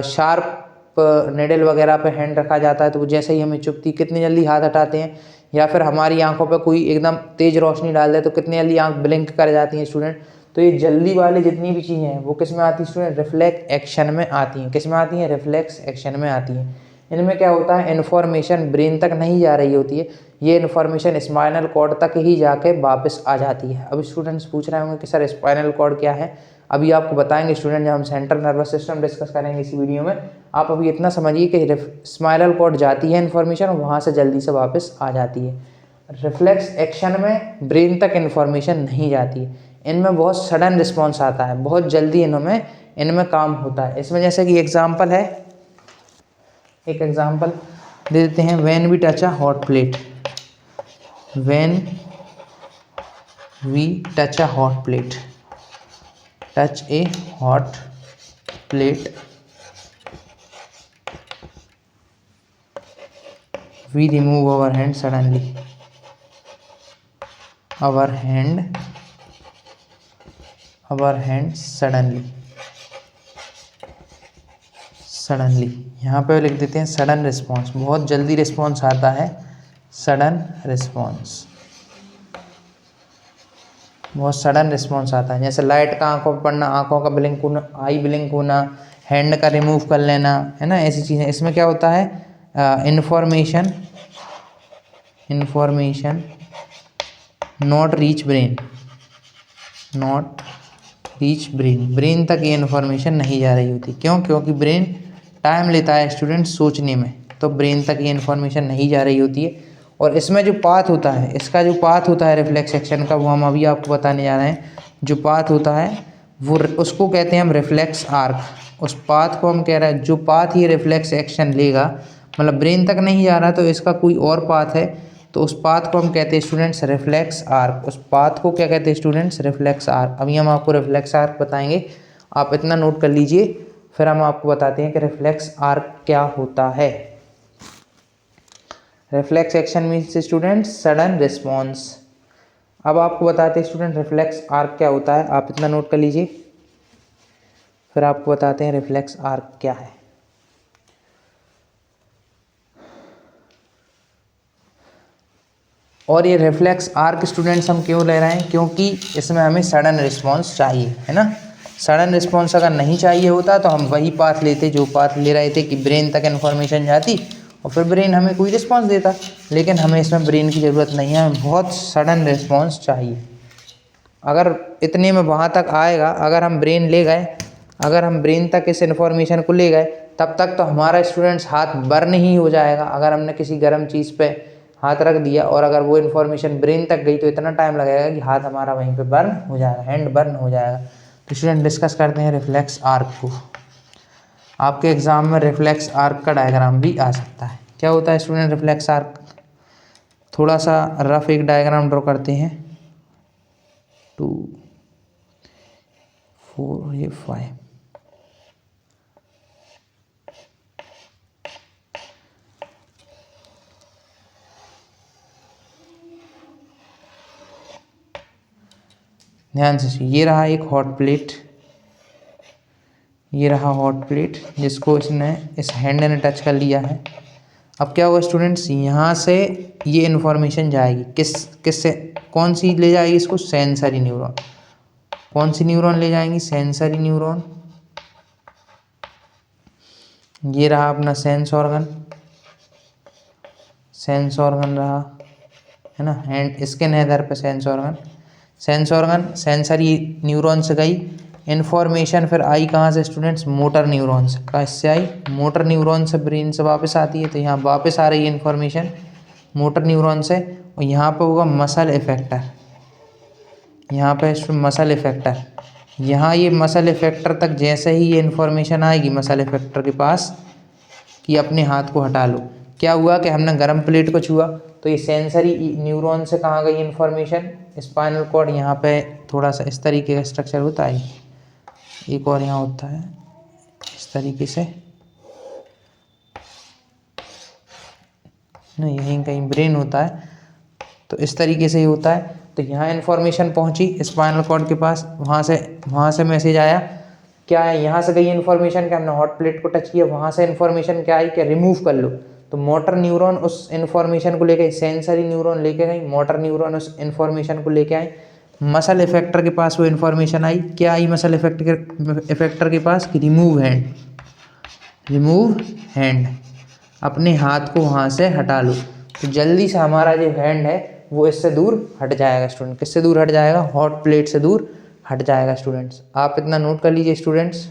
Speaker 1: शार्प निडल वगैरह पे हैंड रखा जाता है, तो वो जैसे ही हमें चुभती, कितनी जल्दी हाथ हटाते हैं। या फिर हमारी आंखों पे कोई एकदम तेज रोशनी डाल दे तो कितनी जल्दी आंख ब्लिंक कर जाती हैं स्टूडेंट। तो ये जल्दी वाली जितनी भी चीज़ें हैं वो किस में आती है स्टूडेंट, रिफ्लेक्स एक्शन में आती हैं। किस में आती हैं, रिफ्लेक्स एक्शन में आती हैं। इनमें क्या होता है, इन्फॉर्मेशन ब्रेन तक नहीं जा रही होती है, ये इन्फॉर्मेशन स्पाइनल कॉर्ड तक ही जाके वापस आ जाती है। अब स्टूडेंट्स पूछ रहे होंगे कि सर स्पाइनल कॉर्ड क्या है। अभी आपको बताएंगे स्टूडेंट, जब हम सेंट्रल नर्वस सिस्टम डिस्कस करेंगे इस वीडियो में। आप अभी इतना समझिए कि स्पाइनल कॉर्ड जाती है इन्फॉर्मेशन और वहाँ से जल्दी से वापस आ जाती है। रिफ्लेक्स एक्शन में ब्रेन तक इन्फॉर्मेशन नहीं जाती है, इनमें बहुत सडन रिस्पॉन्स आता है, बहुत जल्दी इनमें काम होता है। इसमें जैसे कि एग्जाम्पल है, एक एग्जाम्पल दे देते हैं। When we touch a hot plate, when we touch a hot plate, touch a hot plate, we remove our hand suddenly, our hand suddenly, suddenly. यहाँ पे लिख देते हैं सडन रिस्पॉन्स, बहुत जल्दी रिस्पॉन्स आता है, सडन रिस्पॉन्स, बहुत सडन रिस्पॉन्स आता है। जैसे लाइट का आंखों पर पड़ना, आंखों का ब्लिंक होना, आई ब्लिंक होना, हैंड का रिमूव कर लेना, है ना, ऐसी चीज़ें। इसमें क्या होता है, information not reach brain, not reach brain, brain तक ये इन्फॉर्मेशन नहीं जा रही होती। क्यों, क्योंकि ब्रेन टाइम लेता है स्टूडेंट सोचने में, तो ब्रेन तक ये इन्फॉर्मेशन नहीं जा रही होती है। और इसमें जो पाथ होता है, इसका जो पाथ होता है रिफ्लेक्स एक्शन का, वो हम अभी आपको बताने जा रहे हैं। जो पाथ होता है वो, उसको कहते हैं हम रिफ्लेक्स आर्क। उस पाथ को हम कह रहे हैं, जो पाथ ये रिफ्लेक्स एक्शन लेगा, मतलब ब्रेन तक नहीं जा रहा तो इसका कोई और पाथ है, तो उस पाथ को हम कहते हैं स्टूडेंट्स रिफ्लेक्स आर्क। उस पाथ को क्या कहते हैं स्टूडेंट्स, रिफ्लेक्स आर्क। अभी हम आपको रिफ्लेक्स आर्क बताएंगे, आप इतना नोट कर लीजिए, फिर हम आपको बताते हैं कि रिफ्लेक्स आर्क क्या होता है। Reflex action means students sudden response. अब आपको बताते हैं स्टूडेंट रिफ्लेक्स आर्क क्या होता है, आप इतना नोट कर लीजिए, फिर आपको बताते हैं रिफ्लेक्स आर्क क्या है। और ये रिफ्लेक्स आर्क स्टूडेंट्स हम क्यों ले रहे हैं, क्योंकि इसमें हमें सडन रिस्पॉन्स चाहिए, है ना। सडन रिस्पॉन्स अगर नहीं चाहिए होता तो हम वही पाथ लेते जो पाथ ले रहे थे कि ब्रेन तक इन्फॉर्मेशन जाती और फिर ब्रेन हमें कोई रिस्पॉन्स देता। लेकिन हमें इसमें ब्रेन की ज़रूरत नहीं है, हमें बहुत सडन रिस्पॉन्स चाहिए। अगर इतने में वहाँ तक आएगा, अगर हम ब्रेन ले गए, अगर हम ब्रेन तक इस इन्फॉर्मेशन को ले गए, तब तक तो हमारा स्टूडेंट्स हाथ बर्न ही हो जाएगा। अगर हमने किसी गर्म चीज़ पे हाथ रख दिया और अगर वो इन्फॉर्मेशन ब्रेन तक गई तो इतना टाइम लगेगा कि हाथ हमारा वहीं पे बर्न हो जाएगा, हैंड बर्न हो जाएगा। तो स्टूडेंट डिस्कस करते हैं रिफ्लेक्स आर्क को। आपके एग्जाम में रिफ्लेक्स आर्क का डायग्राम भी आ सकता है। क्या होता है स्टूडेंट रिफ्लेक्स आर्क, थोड़ा सा रफ एक डायग्राम ड्रॉ करते हैं। 2 4 ये 5, ध्यान से। ये रहा एक हॉट प्लेट, ये रहा हॉट प्लेट जिसको इसने इस हैंड ने टच कर लिया है। अब क्या होगा स्टूडेंट्स, यहाँ से ये इन्फॉर्मेशन जाएगी किस से, कौन सी ले जाएगी इसको? Sensory neuron. कौन सी न्यूरॉन ले जाएंगी? Sensory neuron. ये रहा अपना सेंस ऑर्गन, सेंस ऑर्गन रहा है ना, हैंड स्किन है इधर पे sense organ. Sense organ sensory neuron से गई इन्फॉर्मेशन, फिर आई कहाँ से स्टूडेंट्स? मोटर न्यूरॉन से। कहाँ से आई? मोटर न्यूरॉन से ब्रेन से वापस आती है, तो यहाँ वापस आ रही है इन्फॉर्मेशन मोटर न्यूरॉन से। और यहाँ पे होगा मसल इफेक्टर, यहाँ पे मसल इफेक्टर। यहाँ ये मसल इफेक्टर तक जैसे ही ये इन्फॉर्मेशन आएगी मसल इफेक्टर के पास कि अपने हाथ को हटा लो, क्या हुआ कि हमने गर्म प्लेट को छुआ तो ये सेंसरी न्यूरॉन से कहाँ गई इन्फॉर्मेशन? Spinal cord. यहाँ पे थोड़ा सा इस तरीके का स्ट्रक्चर होता है, एक और यहाँ होता है इस तरीके से, नहीं यहीं कहीं ब्रेन होता है, तो इस तरीके से ही होता है। तो यहाँ इन्फॉर्मेशन पहुँची स्पाइनल कॉर्ड के पास, वहाँ से मैसेज आया, क्या है? यहाँ से गई इन्फॉर्मेशन कि हमने हॉट प्लेट को टच किया, वहाँ से इन्फॉर्मेशन क्या आई कि रिमूव कर लो। तो मोटर न्यूरॉन उस इन्फॉर्मेशन को लेके आई, सेंसरी न्यूरॉन लेके गई, मोटर न्यूरॉन उस इन्फॉर्मेशन को लेके आई, मसल इफेक्टर के पास वो इन्फॉर्मेशन आई, क्या आई मसल इफेक्टर के पास? कि रिमूव हैंड, रिमूव हैंड, अपने हाथ को वहाँ से हटा लो। तो जल्दी से हमारा जो हैंड है वो इससे दूर हट जाएगा स्टूडेंट। किससे दूर हट जाएगा? हॉट प्लेट से दूर हट जाएगा स्टूडेंट्स। आप इतना नोट कर लीजिए स्टूडेंट्स।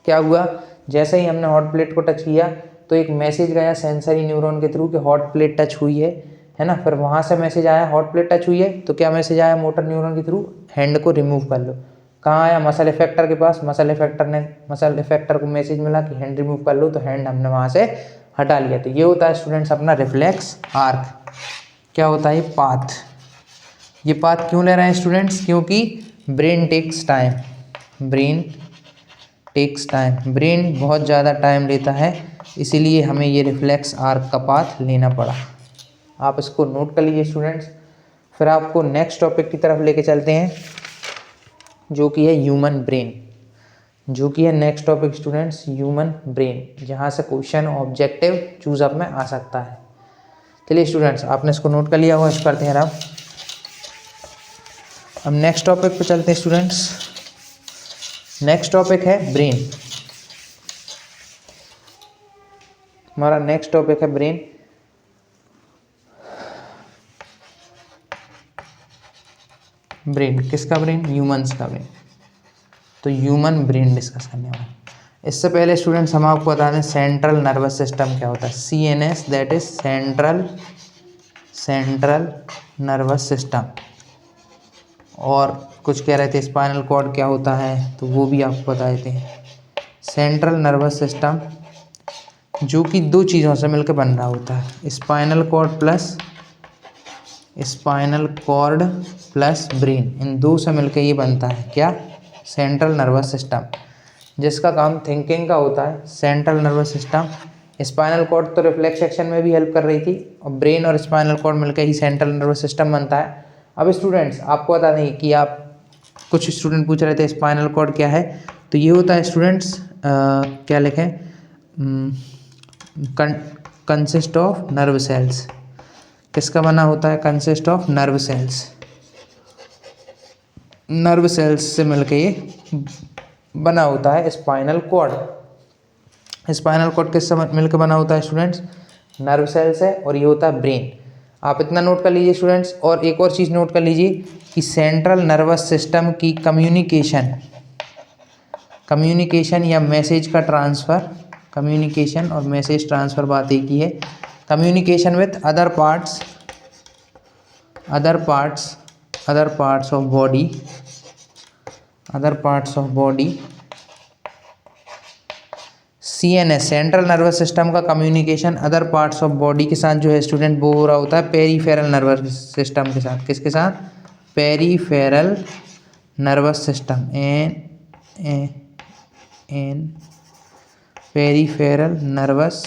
Speaker 1: क्या हुआ? जैसे ही हमने हॉट प्लेट को टच किया तो एक मैसेज गया सेंसरी न्यूरॉन के थ्रू कि हॉट प्लेट टच हुई है ना। फिर वहाँ से मैसेज आया हॉट प्लेट टच हुई है, तो क्या मैसेज आया मोटर न्यूरॉन के थ्रू? हैंड को रिमूव कर लो। कहाँ आया? मसल इफेक्टर के पास। मसल इफेक्टर को मैसेज मिला कि हैंड रिमूव कर लो, तो हैंड हमने वहाँ से हटा लिया। तो ये होता है स्टूडेंट्स अपना रिफ्लेक्स आर्क। क्या होता है ये? पाथ। ये पाथ क्यों ले रहे हैं स्टूडेंट्स? क्योंकि brain takes time, brain takes time, brain बहुत ज़्यादा टाइम लेता है, इसीलिए हमें ये रिफ्लेक्स आर्क का पाथ लेना पड़ा। आप इसको नोट कर लीजिए स्टूडेंट्स। फिर आपको नेक्स्ट टॉपिक की तरफ लेके चलते हैं जो कि है ह्यूमन ब्रेन, जो कि है next topic students human brain, जहाँ से क्वेश्चन ऑब्जेक्टिव चूज अप में आ सकता है। चलिए स्टूडेंट्स आपने इसको नोट कर लिया होगा, इसको करते हैं आप। अब नेक्स्ट टॉपिक पे चलते हैं स्टूडेंट्स। नेक्स्ट टॉपिक है ब्रेन। हमारा नेक्स्ट टॉपिक है ब्रेन। ब्रेन किसका? ब्रेन ह्यूमंस का ब्रेन। तो ह्यूमन ब्रेन डिस्कस करने वाले। इससे पहले स्टूडेंट्स हम आपको बता दें सेंट्रल नर्वस सिस्टम क्या होता है। CNS that is central nervous system. और कुछ कह रहे थे स्पाइनल कॉर्ड क्या होता है, तो वो भी आपको बता देते हैं। सेंट्रल नर्वस सिस्टम जो कि दो चीज़ों से मिलकर बन रहा होता है, स्पाइनल कॉर्ड प्लस ब्रेन, इन दो से मिलकर ये बनता है क्या? सेंट्रल नर्वस सिस्टम, जिसका काम थिंकिंग का होता है। Central nervous system, spinal cord तो रिफ्लेक्स एक्शन में भी हेल्प कर रही थी, और ब्रेन और स्पाइनल कॉर्ड मिलकर ही सेंट्रल नर्वस सिस्टम बनता है। अब स्टूडेंट्स आपको बता दें कि आप कुछ स्टूडेंट पूछ रहे थे स्पाइनल कॉर्ड क्या है, तो ये होता है स्टूडेंट्स क्या लिखें, कंसिस्ट ऑफ नर्व सेल्स। किसका बना होता है? Consist of nerve cells. Nerve cells से मिलकर ये बना होता है स्पाइनल कॉर्ड। स्पाइनल कॉर्ड किससे मिलकर बना होता है स्टूडेंट्स? नर्व सेल्स है, और ये होता है ब्रेन। आप इतना नोट कर लीजिए स्टूडेंट्स। और एक और चीज़ नोट कर लीजिए कि सेंट्रल नर्वस सिस्टम की कम्युनिकेशन या मैसेज का ट्रांसफ़र, कम्युनिकेशन और मैसेज ट्रांसफ़र बात एक ही है। Communication with other parts of body. CNS central nervous system का communication other parts of body के साथ जो है स्टूडेंट वो हो रहा होता है पेरीफेरल नर्वस सिस्टम के साथ। किसके साथ? Peripheral nervous system, peripheral nervous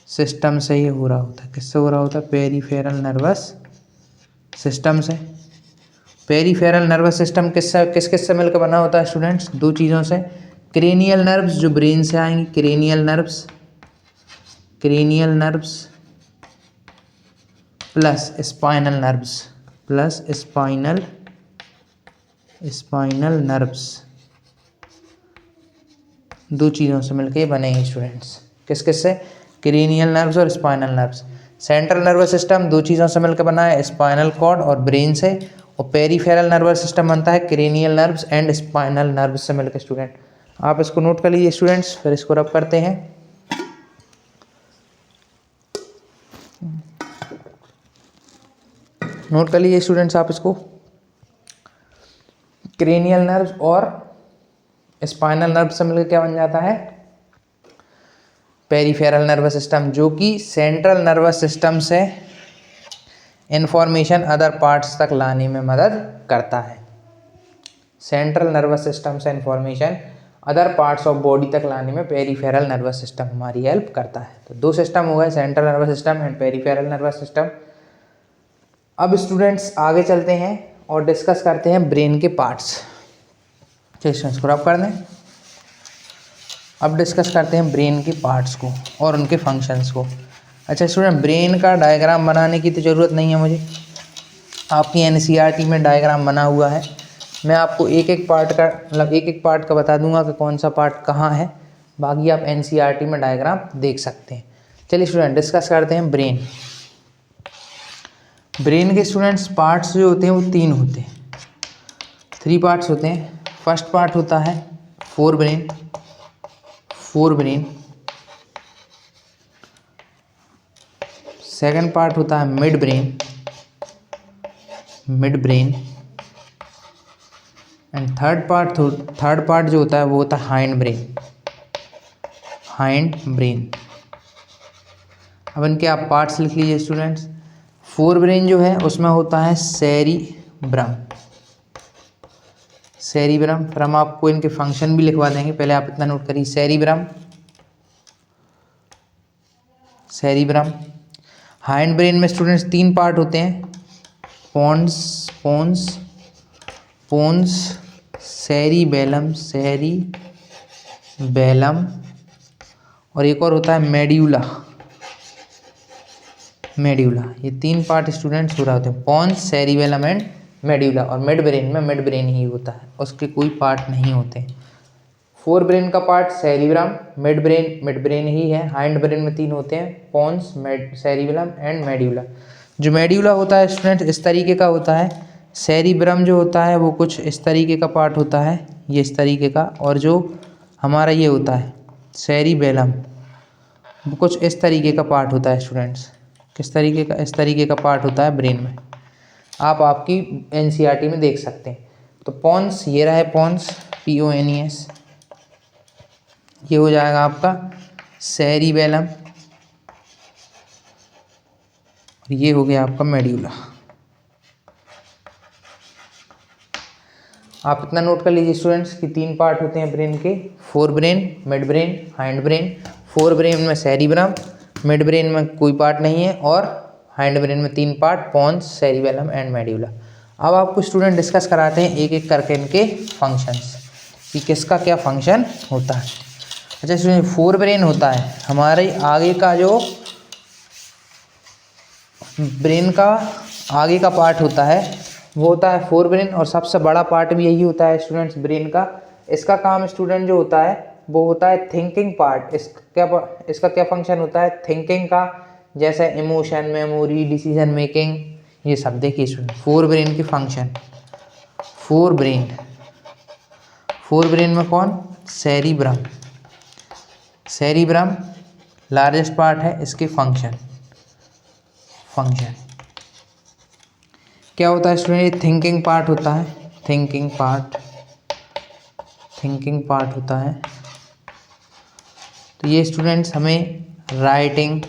Speaker 1: system से ये हो रहा होता है। किससे हो रहा होता है? पेरीफेरल नर्वस सिस्टम से। पेरीफेरल नर्वस सिस्टम किस से मिलकर बना होता है स्टूडेंट्स? दो चीज़ों से। क्रेनियल नर्व्स जो ब्रेन से आएंगी, cranial nerves plus spinal nerves, दो चीज़ों से मिलकर ये बने हैं स्टूडेंट्स। किस किस से? क्रेनियल नर्व्स और spinal nerves. Central nervous system दो चीज़ों से मिलकर बना है, स्पाइनल कॉर्ड और ब्रेन से, और पेरीफेरल नर्वस सिस्टम बनता है cranial nerves and spinal nerves से मिलकर। स्टूडेंट आप इसको नोट कर लीजिए स्टूडेंट्स, फिर इसको रब करते हैं। नोट कर लीजिए स्टूडेंट्स आप इसको, क्रेनियल नर्व्स और स्पाइनल नर्व से मिलकर क्या बन जाता है? पेरीफेरल नर्वस सिस्टम, जो कि सेंट्रल नर्वस सिस्टम से इंफॉर्मेशन अदर पार्ट्स तक लाने में मदद करता है। सेंट्रल नर्वस सिस्टम से information other parts of body तक लाने में पेरीफेरल नर्वस सिस्टम हमारी हेल्प करता है। तो दो सिस्टम हो गए, central nervous system and peripheral nervous system. अब स्टूडेंट्स आगे चलते हैं और डिस्कस करते हैं ब्रेन के पार्ट्स। क्वेश्चन को रब कर दें। अब डिस्कस करते हैं ब्रेन के पार्ट्स को और उनके फंक्शंस को। अच्छा स्टूडेंट, ब्रेन का डायग्राम बनाने की तो ज़रूरत नहीं है मुझे, आपकी एनसीईआरटी में डायग्राम बना हुआ है। मैं आपको एक एक पार्ट का मतलब एक पार्ट का बता दूंगा कि कौन सा पार्ट कहाँ है, बाकी आप एनसीईआरटी में डायग्राम देख सकते हैं। चलिए स्टूडेंट डिस्कस करते हैं ब्रेन। ब्रेन के स्टूडेंट्स पार्ट्स जो होते हैं वो तीन होते हैं, 3 पार्ट्स होते हैं। फर्स्ट पार्ट होता है फोर ब्रेन। सेकंड पार्ट होता है mid brain. And third part जो होता है वो होता है हाइंड ब्रेन। अब इनके आप पार्ट्स लिख लीजिए स्टूडेंट्स। फोर ब्रेन जो है उसमें होता है सेरिब्रम। हम आपको इनके फंक्शन भी लिखवा देंगे, पहले आप इतना नोट करिए। सेरिब्रम। हाइंड ब्रेन में स्टूडेंट्स 3 पार्ट होते हैं, पोन्स, सेरिबेलम और एक और होता है मेड्यूला। ये 3 पार्ट स्टूडेंट्स हो रहे होते हैं, पोन्स, सेरिबेलम एंड मेड्यूला। और मिड ब्रेन ही होता है, उसके कोई पार्ट नहीं होते। फोर ब्रेन का पार्ट सेरिब्रम, मिड ब्रेन ही है। हाइंड ब्रेन में 3 होते हैं, पोन्स, सेरिबेलम एंड मेड्यूला। जो मेड्यूला होता है स्टूडेंट इस तरीके का होता है, सेरिब्रम जो होता है वो कुछ इस तरीके का पार्ट होता है, ये इस तरीके का, और जो हमारा ये होता है सेरिबेलम वो कुछ इस तरीके का पार्ट होता है स्टूडेंट्स। किस तरीके का? इस तरीके का पार्ट होता है ब्रेन में, आप आपकी एनसीईआरटी में देख सकते हैं। तो पोन्स, ये रहा है पोन्स, PONES, ये हो जाएगा आपका सेरिबेलम, ये हो गया आपका मेड्यूला। आप इतना नोट कर लीजिए स्टूडेंट्स कि 3 पार्ट होते हैं ब्रेन के, fore brain, mid brain, hind brain. Fore brain में सेरिब्रम, मिड ब्रेन में कोई पार्ट नहीं है, और हाइंड ब्रेन में 3 part, pons, cerebellum and medulla. अब आपको स्टूडेंट डिस्कस कराते हैं एक एक करके इनके फंक्शंस कि किसका क्या फंक्शन होता है। अच्छा स्टूडेंट, फोर ब्रेन होता है हमारे आगे का जो ब्रेन का आगे का पार्ट होता है वो होता है फोर ब्रेन, और सबसे बड़ा पार्ट भी यही होता है स्टूडेंट्स ब्रेन का। इसका काम स्टूडेंट जो होता है वो होता है थिंकिंग पार्ट। इसका क्या फंक्शन होता है? थिंकिंग का, जैसे इमोशन, मेमोरी, डिसीजन मेकिंग, ये सब देखिए स्टूडेंट। फोर ब्रेन के फंक्शन, फोर ब्रेन में कौन? सेरिब्रम लार्जेस्ट पार्ट है। इसके फंक्शन क्या होता है स्टूडेंट? ये थिंकिंग पार्ट होता है, थिंकिंग पार्ट होता है। तो ये स्टूडेंट्स हमें राइटिंग,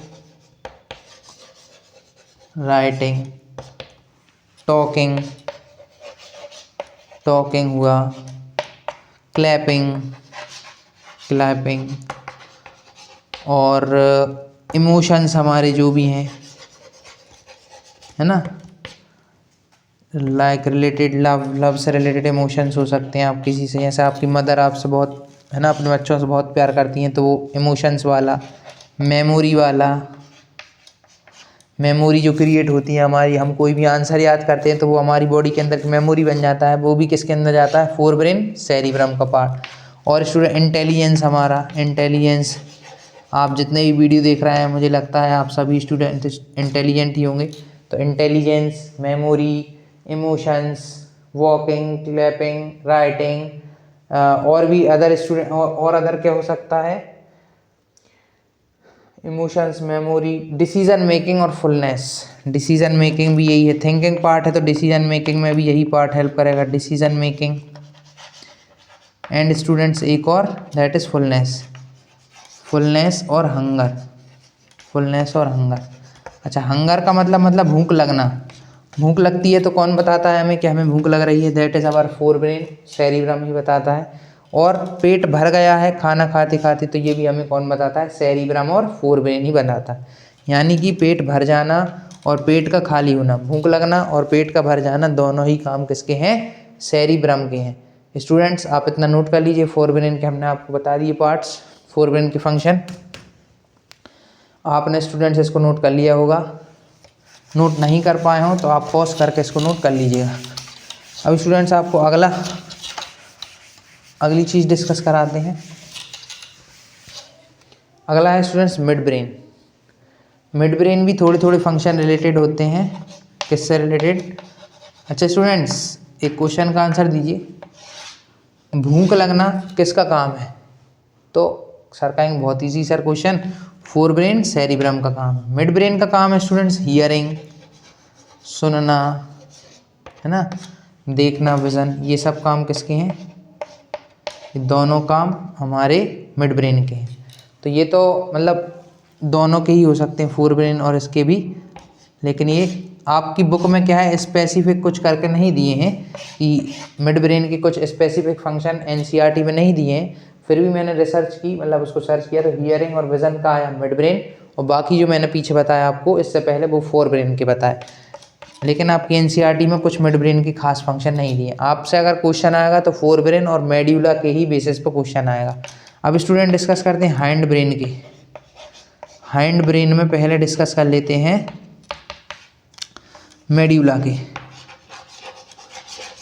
Speaker 1: टॉकिंग हुआ, क्लैपिंग और इमोशंस हमारे जो भी हैं, है ना, लाइक रिलेटेड लव से रिलेटेड इमोशंस हो सकते हैं। आप किसी से, जैसे आपकी मदर आपसे बहुत, है ना, अपने बच्चों से बहुत प्यार करती हैं, तो वो इमोशंस वाला, मेमोरी वाला, मेमोरी जो क्रिएट होती है हमारी, हम कोई भी आंसर याद करते हैं तो वो हमारी बॉडी के अंदर मेमोरी बन जाता है, वो भी किसके अंदर जाता है, फोर ब्रेन सेरिब्रम का पार्ट। और स्टूडेंट इंटेलिजेंस, हमारा इंटेलिजेंस, आप जितने भी वीडियो देख रहे हैं मुझे लगता है आप सभी स्टूडेंट इंटेलिजेंट ही होंगे। तो intelligence, memory, emotions, walking, clapping, writing, और भी अदर स्टूडेंट और अदर क्या हो सकता है, इमोशंस, मेमोरी, डिसीजन मेकिंग और फुलनेस। डिसीजन मेकिंग भी यही है, थिंकिंग पार्ट है तो डिसीजन मेकिंग में भी यही पार्ट हेल्प करेगा, डिसीजन मेकिंग। एंड स्टूडेंट्स एक और, दैट इज फुलनेस, फुलनेस और हंगर, फुलनेस और हंगर। अच्छा, हंगर का मतलब भूख लगना। भूख लगती है तो कौन बताता है हमें कि हमें भूख लग रही है, that is our forebrain cerebrum ही बताता है। और पेट भर गया है खाना खाते खाते तो ये भी हमें कौन बताता है, सेरिब्रम और फोर ब्रेन ही बताता है। यानी कि पेट भर जाना और पेट का खाली होना, भूख लगना और पेट का भर जाना, दोनों ही काम किसके हैं, सेरिब्रम के हैं। स्टूडेंट्स आप इतना नोट कर लीजिए, फोर ब्रेन के हमने आपको बता दिए पार्ट्स, फोर ब्रेन के फंक्शन। आपने स्टूडेंट्स इसको नोट कर लिया होगा, नोट नहीं कर पाए हों तो आप पॉज करके इसको नोट कर लीजिएगा। अब स्टूडेंट्स आपको अगली चीज़ डिस्कस कराते हैं। अगला है students mid brain. Mid brain भी थोड़े थोड़े फंक्शन रिलेटेड होते हैं, किससे रिलेटेड। अच्छा स्टूडेंट्स, एक क्वेश्चन का आंसर दीजिए, भूख लगना किसका काम है, तो सर कहेंगे बहुत easy sir question, fore brain cerebrum का काम है। मिड ब्रेन का काम है स्टूडेंट्स हियरिंग, सुनना, है ना, देखना, विजन, ये सब काम किसके हैं, ये दोनों काम हमारे मिड ब्रेन के हैं। तो ये तो मतलब दोनों के ही हो सकते हैं, फोर ब्रेन और इसके भी, लेकिन ये आपकी बुक में क्या है, स्पेसिफिक कुछ करके नहीं दिए हैं कि मिड ब्रेन के कुछ स्पेसिफिक फंक्शन एनसीईआरटी में नहीं दिए हैं। फिर भी मैंने रिसर्च की, मतलब उसको सर्च किया तो हियरिंग और विजन का आया मिड ब्रेन, और बाकी जो मैंने पीछे बताया आपको इससे पहले वो फोर ब्रेन के बताए। लेकिन आपकी एनसीईआरटी में कुछ मिड ब्रेन की खास फंक्शन नहीं दिए। आपसे अगर क्वेश्चन आएगा तो फोर ब्रेन और मेड्यूला के ही बेसिस पर क्वेश्चन आएगा। अब स्टूडेंट डिस्कस करते हैं हाइंड ब्रेन की। हाइंड ब्रेन में पहले डिस्कस कर लेते हैं मेड्यूला के।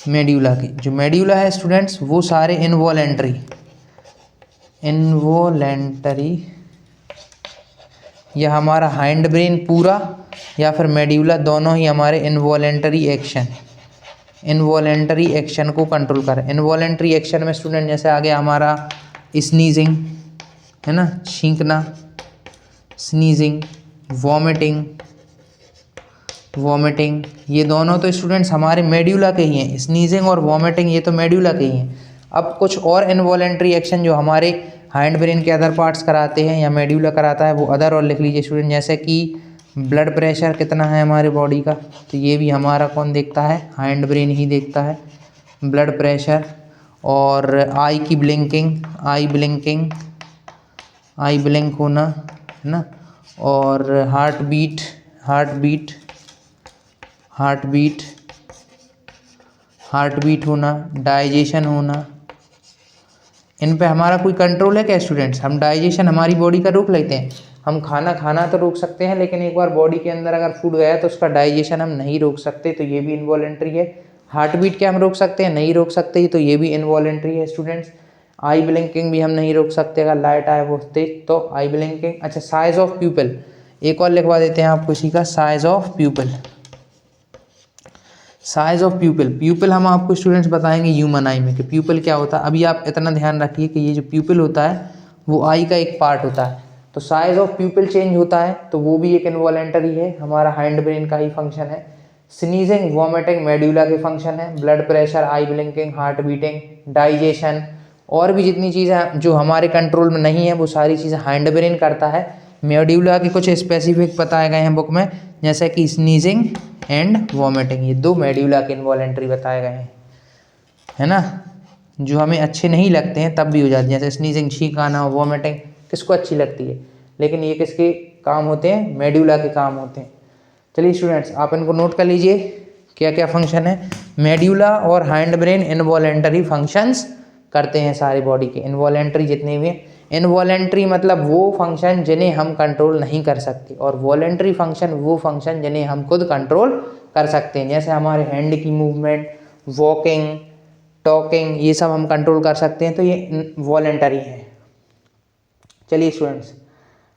Speaker 1: मेड्यूला के जो मेड्यूला है स्टूडेंट्स, वो सारे इनवॉलेंटरी या हमारा हाइंड ब्रेन पूरा या फिर मेड्यूला, दोनों ही हमारे इनवॉलेंटरी एक्शन को कंट्रोल करें। इनवॉलेंटरी एक्शन में स्टूडेंट जैसे आ गया हमारा स्नीजिंग, है ना, छींकना, स्नीजिंग, वॉमिटिंग, ये दोनों तो स्टूडेंट्स हमारे मेड्यूला के ही हैं। स्नीजिंग और वॉमिटिंग ये तो मेड्यूला के ही हैं। अब कुछ और इनवॉलेंटरी एक्शन जो हमारे हाइंड ब्रेन के अदर पार्ट्स कराते हैं या मेड्यूला कराता है, वो अदर और लिख लीजिए स्टूडेंट। जैसे कि ब्लड प्रेशर कितना है हमारे बॉडी का, तो ये भी हमारा कौन देखता है, हाइंड ब्रेन ही देखता है, ब्लड प्रेशर। और आई की ब्लिंकिंग, आई ब्लिंक होना, है ना, और हार्ट बीट होना, डाइजेशन होना। इन पे हमारा कोई कंट्रोल है क्या स्टूडेंट्स? हम डाइजेशन हमारी बॉडी का रोक लेते हैं। हम खाना तो रोक सकते हैं, लेकिन एक बार बॉडी के अंदर अगर फूड गया तो उसका डाइजेशन हम नहीं रोक सकते, तो ये भी इनवॉलेंट्री है। हार्ट बीट क्या हम रोक सकते हैं? नहीं रोक सकते, तो ये भी इनवॉलेंट्री है स्टूडेंट्स। आई ब्लिंकिंग भी हम नहीं रोक सकते, अगर लाइट आए वो तेज तो आई ब्लिंकिंग। अच्छा, साइज ऑफ प्यूपिल एक और लिखवा देते हैं आपको इसी का, साइज ऑफ प्यूपिल हम आपको स्टूडेंट्स बताएंगे ह्यूमन आई में कि प्यूपिल क्या होता है। अभी आप इतना ध्यान रखिए कि ये जो प्यूपिल होता है वो आई का एक पार्ट होता है। तो साइज ऑफ प्यूपिल चेंज होता है तो वो भी एक इनवॉलेंटरी है, हमारा हाइंड ब्रेन का ही फंक्शन है। स्नीजिंग, वॉमिटिंग मेड्यूला के फंक्शन है। ब्लड प्रेशर, आई ब्लिंकिंग, हार्ट बीटिंग, डाइजेशन, और भी जितनी चीज़ें जो हमारे कंट्रोल में नहीं है वो सारी चीज़ें हाइंड ब्रेन करता है। मेड्यूला के कुछ स्पेसिफिक बताए गए हैं बुक में, जैसे कि स्नीजिंग एंड वॉमिटिंग, ये दो मेड्यूला के इनवॉलेंटरी बताए गए हैं, है ना, जो हमें अच्छे नहीं लगते हैं तब भी हो जाती है। जैसे स्नीजिंग, छींक आना, वॉमिटिंग किसको अच्छी लगती है, लेकिन ये किसके काम होते हैं? मेड्यूला के काम होते हैं। चलिए स्टूडेंट्स आप इनको नोट कर लीजिए क्या क्या फंक्शन है। मेड्यूला और हाइंड ब्रेन इनवॉलेंटरी फंक्शंस करते हैं सारी बॉडी के, इनवॉलेंटरी जितने भी हैं। इनवॉलेंट्री मतलब वो फंक्शन जिन्हें हम कंट्रोल नहीं कर सकते, और वॉलेंट्री फंक्शन वो फंक्शन जिन्हें हम खुद कंट्रोल कर सकते हैं। जैसे हमारे हैंड की मूवमेंट, वॉकिंग, टॉकिंग, ये सब हम कंट्रोल कर सकते हैं, तो ये वॉलेंटरी है। चलिए स्टूडेंट्स,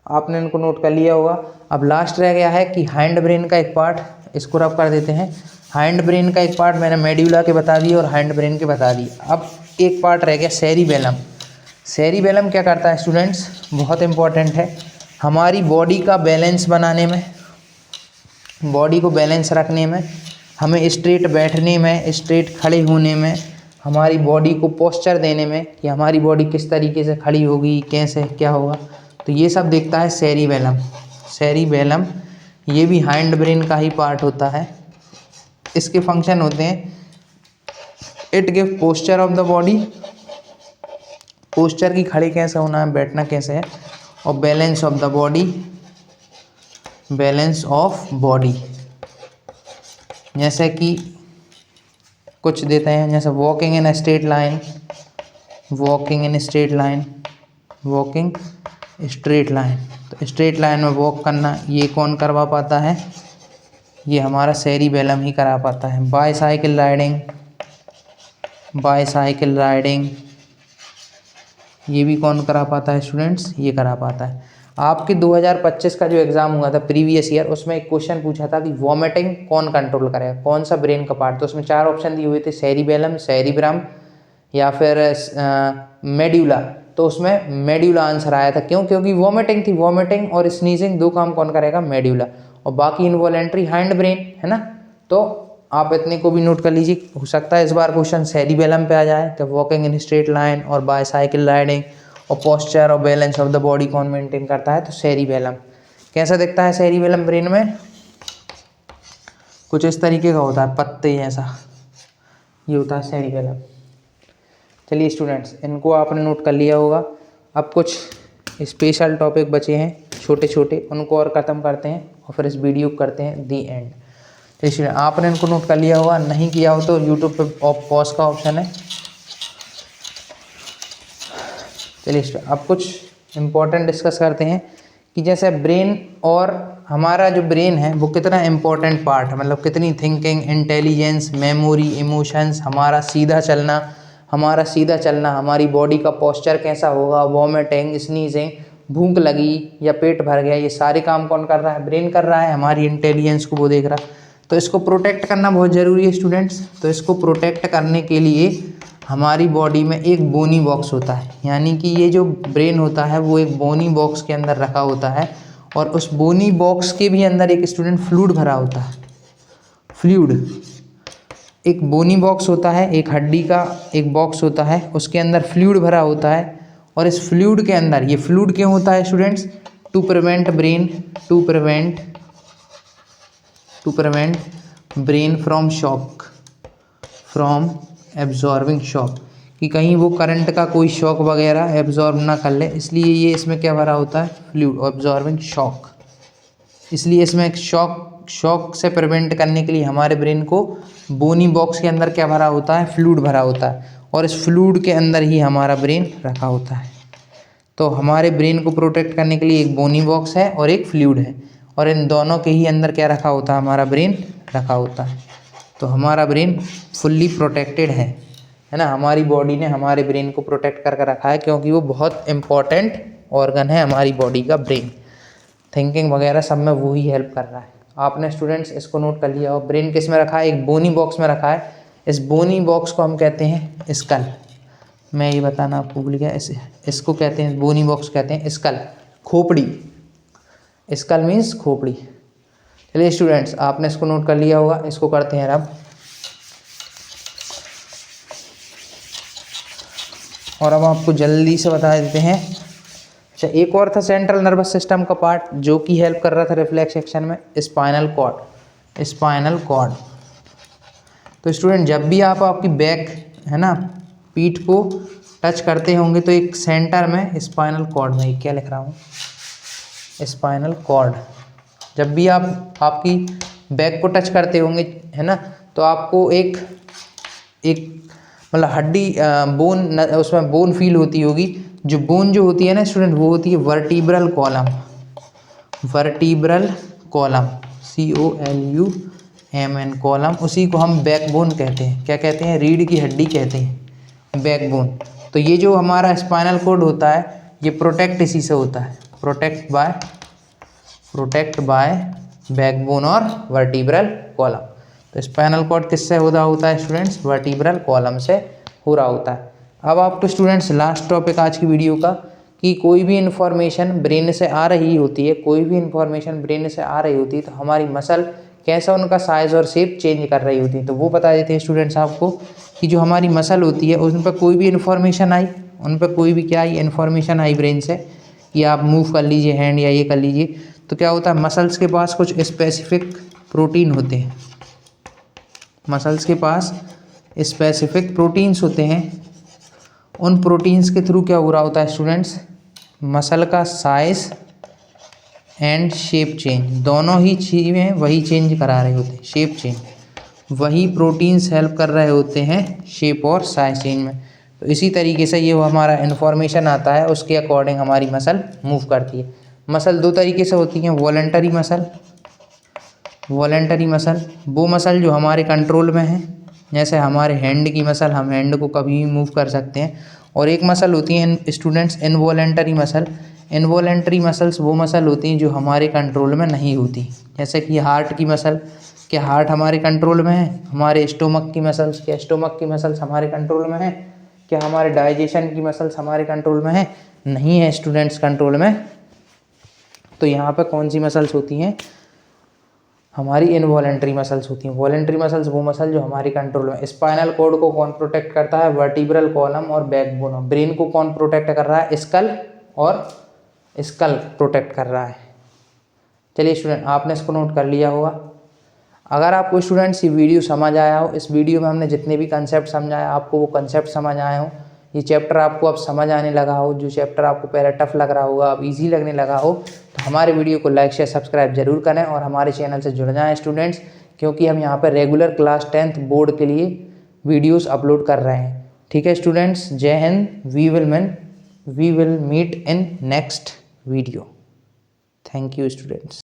Speaker 1: आपने इनको नोट कर लिया होगा। अब लास्ट रह गया है कि हाइंड ब्रेन का एक पार्ट, इसको रब कर देते हैं। हाइंड ब्रेन का एक पार्ट मैंने मेड्यूला के बता दिए और हाइंड ब्रेन के बता दिए। अब एक पार्ट रह गया सेरिबेलम। सेरिबेलम क्या करता है स्टूडेंट्स, बहुत इंपॉर्टेंट है हमारी बॉडी का बैलेंस बनाने में, बॉडी को बैलेंस रखने में, हमें स्ट्रेट बैठने में, स्ट्रेट खड़े होने में, हमारी बॉडी को पोस्चर देने में कि हमारी बॉडी किस तरीके से खड़ी होगी, कैसे क्या होगा, तो ये सब देखता है सेरिबेलम। सेरिबेलम ये भी हाइंड ब्रेन का ही पार्ट होता है। इसके फंक्शन होते हैं, it give posture of the body, posture की खड़े कैसे होना है, बैठना कैसे है, और balance of the body, balance of body. जैसे कि कुछ देते हैं, जैसे walking in straight line, walking in straight line, walking straight line, तो स्ट्रेट लाइन में वॉक करना ये कौन करवा पाता है, ये हमारा सेरिबेलम ही करा पाता है। बाईसाइकिल राइडिंग, बाईसाइकिल राइडिंग ये भी कौन करा पाता है स्टूडेंट्स, ये करा पाता है। आपके 2025 का जो एग्ज़ाम हुआ था प्रीवियस ईयर, उसमें एक क्वेश्चन पूछा था कि वॉमिटिंग कौन कंट्रोल करेगा, कौन सा ब्रेन का पार्ट, तो उसमें 4 ऑप्शन दिए हुए थे, सेरिबेलम, सेरिब्रम या फिर मेड्यूला। तो उसमें मेड्यूला आंसर आया था। क्यों? क्योंकि वॉमिटिंग थी, वॉमिटिंग और स्नीजिंग दो काम कौन करेगा, मेड्यूला, और बाकी इनवॉलेंट्री हाइंड ब्रेन है ना। तो आप इतने को भी नोट कर लीजिए, हो सकता है इस बार क्वेश्चन सेरिबेलम पे आ जाए कि वॉकिंग इन स्ट्रेट लाइन और बाईसाइकिल राइडिंग और पोस्चर और बैलेंस ऑफ द बॉडी कौन मेंटेन करता है, तो सेरिबेलम। कैसा दिखता है सेरिबेलम ब्रेन में, कुछ इस तरीके का होता है, पत्ते जैसा, ये होता है सेरिबेलम। चलिए स्टूडेंट्स, इनको आपने नोट कर लिया होगा। अब कुछ स्पेशल टॉपिक बचे हैं छोटे छोटे, उनको और ख़त्म करते हैं और फिर इस वीडियो को करते हैं दी एंड। इसलिए आपने इनको नोट कर लिया होगा, नहीं किया हो तो यूट्यूब पे पॉज का ऑप्शन है। चलिए अब कुछ इम्पोर्टेंट डिस्कस करते हैं कि जैसे ब्रेन, और हमारा जो ब्रेन है वो कितना इम्पोर्टेंट पार्ट है, मतलब कितनी थिंकिंग, इंटेलिजेंस, मेमोरी, इमोशंस, हमारा सीधा चलना, हमारी बॉडी का पोस्चर कैसा होगा, वॉमिटिंग, स्नीजिंग, भूख लगी या पेट भर गया, ये सारे काम कौन कर रहा है, ब्रेन कर रहा है। हमारी इंटेलिजेंस को वो देख रहा है। तो इसको प्रोटेक्ट करना बहुत ज़रूरी है स्टूडेंट्स। तो इसको प्रोटेक्ट करने के लिए हमारी बॉडी में एक बोनी बॉक्स होता है, यानी कि ये जो ब्रेन होता है वो एक बोनी बॉक्स के अंदर रखा होता है, और उस बोनी बॉक्स के भी अंदर एक स्टूडेंट फ्लूइड भरा होता है। फ्लूइड, एक बोनी बॉक्स होता है, एक हड्डी का एक बॉक्स होता है, उसके अंदर फ्लूइड भरा होता है। और इस फ्लूइड के अंदर, ये फ्लूइड क्यों होता है students, to prevent brain from shock, from absorbing shock, कि कहीं वो करंट का कोई शॉक वगैरह एब्जॉर्ब ना कर ले, इसलिए ये इसमें क्या भरा होता है, फ्लूइड, एब्जॉर्बिंग शॉक। इसलिए इसमें एक शॉक से प्रिवेंट करने के लिए हमारे ब्रेन को बोनी बॉक्स के अंदर क्या भरा होता है, फ्लूइड भरा होता है, और इस फ्लूइड के अंदर ही हमारा ब्रेन रखा होता है। तो हमारे ब्रेन को प्रोटेक्ट करने के लिए एक बोनी बॉक्स है और एक फ्लूइड है, और इन दोनों के ही अंदर क्या रखा होता है, हमारा ब्रेन रखा होता है। तो हमारा ब्रेन फुल्ली प्रोटेक्टेड है ना। हमारी बॉडी ने हमारे ब्रेन को प्रोटेक्ट करके रखा है, क्योंकि वो बहुत इम्पॉर्टेंट ऑर्गन है हमारी बॉडी का, ब्रेन। थिंकिंग वगैरह सब में वो ही हेल्प कर रहा है। आपने स्टूडेंट्स इसको नोट कर लिया, और ब्रेन किस में रखा है, एक बोनी बॉक्स में रखा है। इस बोनी बॉक्स को हम कहते हैं स्कल। मैं ये बताना आपको भूल गया, इसको कहते हैं, बोनी बॉक्स कहते हैं स्कल, खोपड़ी। स्कल मीन्स खोपड़ी। चलिए स्टूडेंट्स, आपने इसको नोट कर लिया होगा, इसको करते हैं अब। और अब आपको जल्दी से बता देते हैं। अच्छा, एक और था सेंट्रल नर्वस सिस्टम का पार्ट, जो कि हेल्प कर रहा था रिफ्लेक्स एक्शन में, स्पाइनल कॉर्ड। स्पाइनल कॉर्ड, तो स्टूडेंट जब भी आप आपकी बैक है ना, पीठ को टच करते होंगे, तो एक सेंटर में स्पाइनल कॉर्ड में, क्या लिख रहा हूँ, स्पाइनल कॉर्ड, जब भी आप आपकी बैक को टच करते होंगे है ना, तो आपको एक मतलब हड्डी, बोन, उसमें बोन फील होती होगी, जो बोन जो होती है ना स्टूडेंट, वो होती है vertebral column, vertebral column, COLUMN column, उसी को हम बैकबोन कहते हैं। क्या कहते हैं? रीढ़ की हड्डी कहते हैं, बैकबोन। तो ये जो हमारा स्पाइनल कॉर्ड होता है ये प्रोटेक्ट इसी से होता है, प्रोटेक्ट बाय बैकबोन और वर्टिब्रल कॉलम। तो स्पाइनल कॉर्ड किससे हो रहा होता है स्टूडेंट्स? वर्टिब्रल कॉलम से हो रहा होता है। अब आपको स्टूडेंट्स लास्ट टॉपिक आज की वीडियो का, कि कोई भी इन्फॉर्मेशन ब्रेन से आ रही होती है, कोई भी इन्फॉर्मेशन ब्रेन से आ रही होती है तो हमारी मसल कैसा उनका साइज़ और शेप चेंज कर रही होती है। तो वो बता देते हैं स्टूडेंट्स आपको कि जो हमारी मसल होती है उन पर कोई भी इन्फॉर्मेशन आई, उन पर कोई भी क्या आई, इन्फॉर्मेशन आई ब्रेन से कि आप मूव कर लीजिए हैंड या ये कर लीजिए, तो क्या होता है मसल्स के पास कुछ स्पेसिफिक प्रोटीन होते हैं, मसल्स के पास स्पेसिफिक प्रोटीन्स होते हैं। उन प्रोटीन्स के थ्रू क्या हो रहा होता है स्टूडेंट्स? मसल का साइज एंड शेप चेंज, दोनों ही चीज़ें वही चेंज करा रहे होते हैं, शेप चेंज, वही प्रोटीन्स हेल्प कर रहे होते हैं शेप और साइज चेंज में। तो इसी तरीके से ये हमारा इन्फॉर्मेशन आता है, उसके अकॉर्डिंग हमारी मसल मूव करती है। मसल दो तरीके से होती हैं, वॉलंटरी मसल, वॉलंटरी मसल वो मसल जो हमारे कंट्रोल में है, जैसे हमारे हैंड की मसल, हम हैंड को कभी भी मूव कर सकते हैं। और एक मसल होती है students involuntary muscle, involuntary muscles वो मसल होती हैं जो हमारे कंट्रोल में नहीं होती, जैसे कि हार्ट की मसल, क्या हार्ट हमारे कंट्रोल में है? हमारे स्टोमक की मसल्स, क्या स्टोमक की मसल्स हमारे कंट्रोल में है? क्या हमारे डाइजेशन की मसल्स हमारे कंट्रोल में है? नहीं है स्टूडेंट्स कंट्रोल में। तो यहाँ पर कौन सी मसल्स होती हैं? हमारी इनवॉलंटरी मसल्स होती हैं। वॉलंटरी मसल्स वो मसल जो हमारी कंट्रोल में। स्पाइनल कॉर्ड को कौन प्रोटेक्ट करता है? वर्टिब्रल कॉलम और बैकबोन। ब्रेन को कौन प्रोटेक्ट कर रहा है? स्कल, और स्कल प्रोटेक्ट कर रहा है। चलिए स्टूडेंट, आपने इसको नोट कर लिया होगा। अगर आपको स्टूडेंट्स ये वीडियो समझ आया हो, इस वीडियो में हमने जितने भी कंसेप्ट समझाया आपको वो कंसेप्ट समझ आए हो, ये चैप्टर आपको अब समझ आने लगा हो, जो चैप्टर आपको पहले टफ लग रहा होगा अब इजी लगने लगा हो, तो हमारे वीडियो को लाइक शेयर सब्सक्राइब जरूर करें और हमारे चैनल से जुड़ जाएं स्टूडेंट्स, क्योंकि हम यहाँ पर रेगुलर क्लास 10th बोर्ड के लिए वीडियोस अपलोड कर रहे हैं। ठीक है स्टूडेंट्स, जय हिंद। We will meet in next video. Thank you students.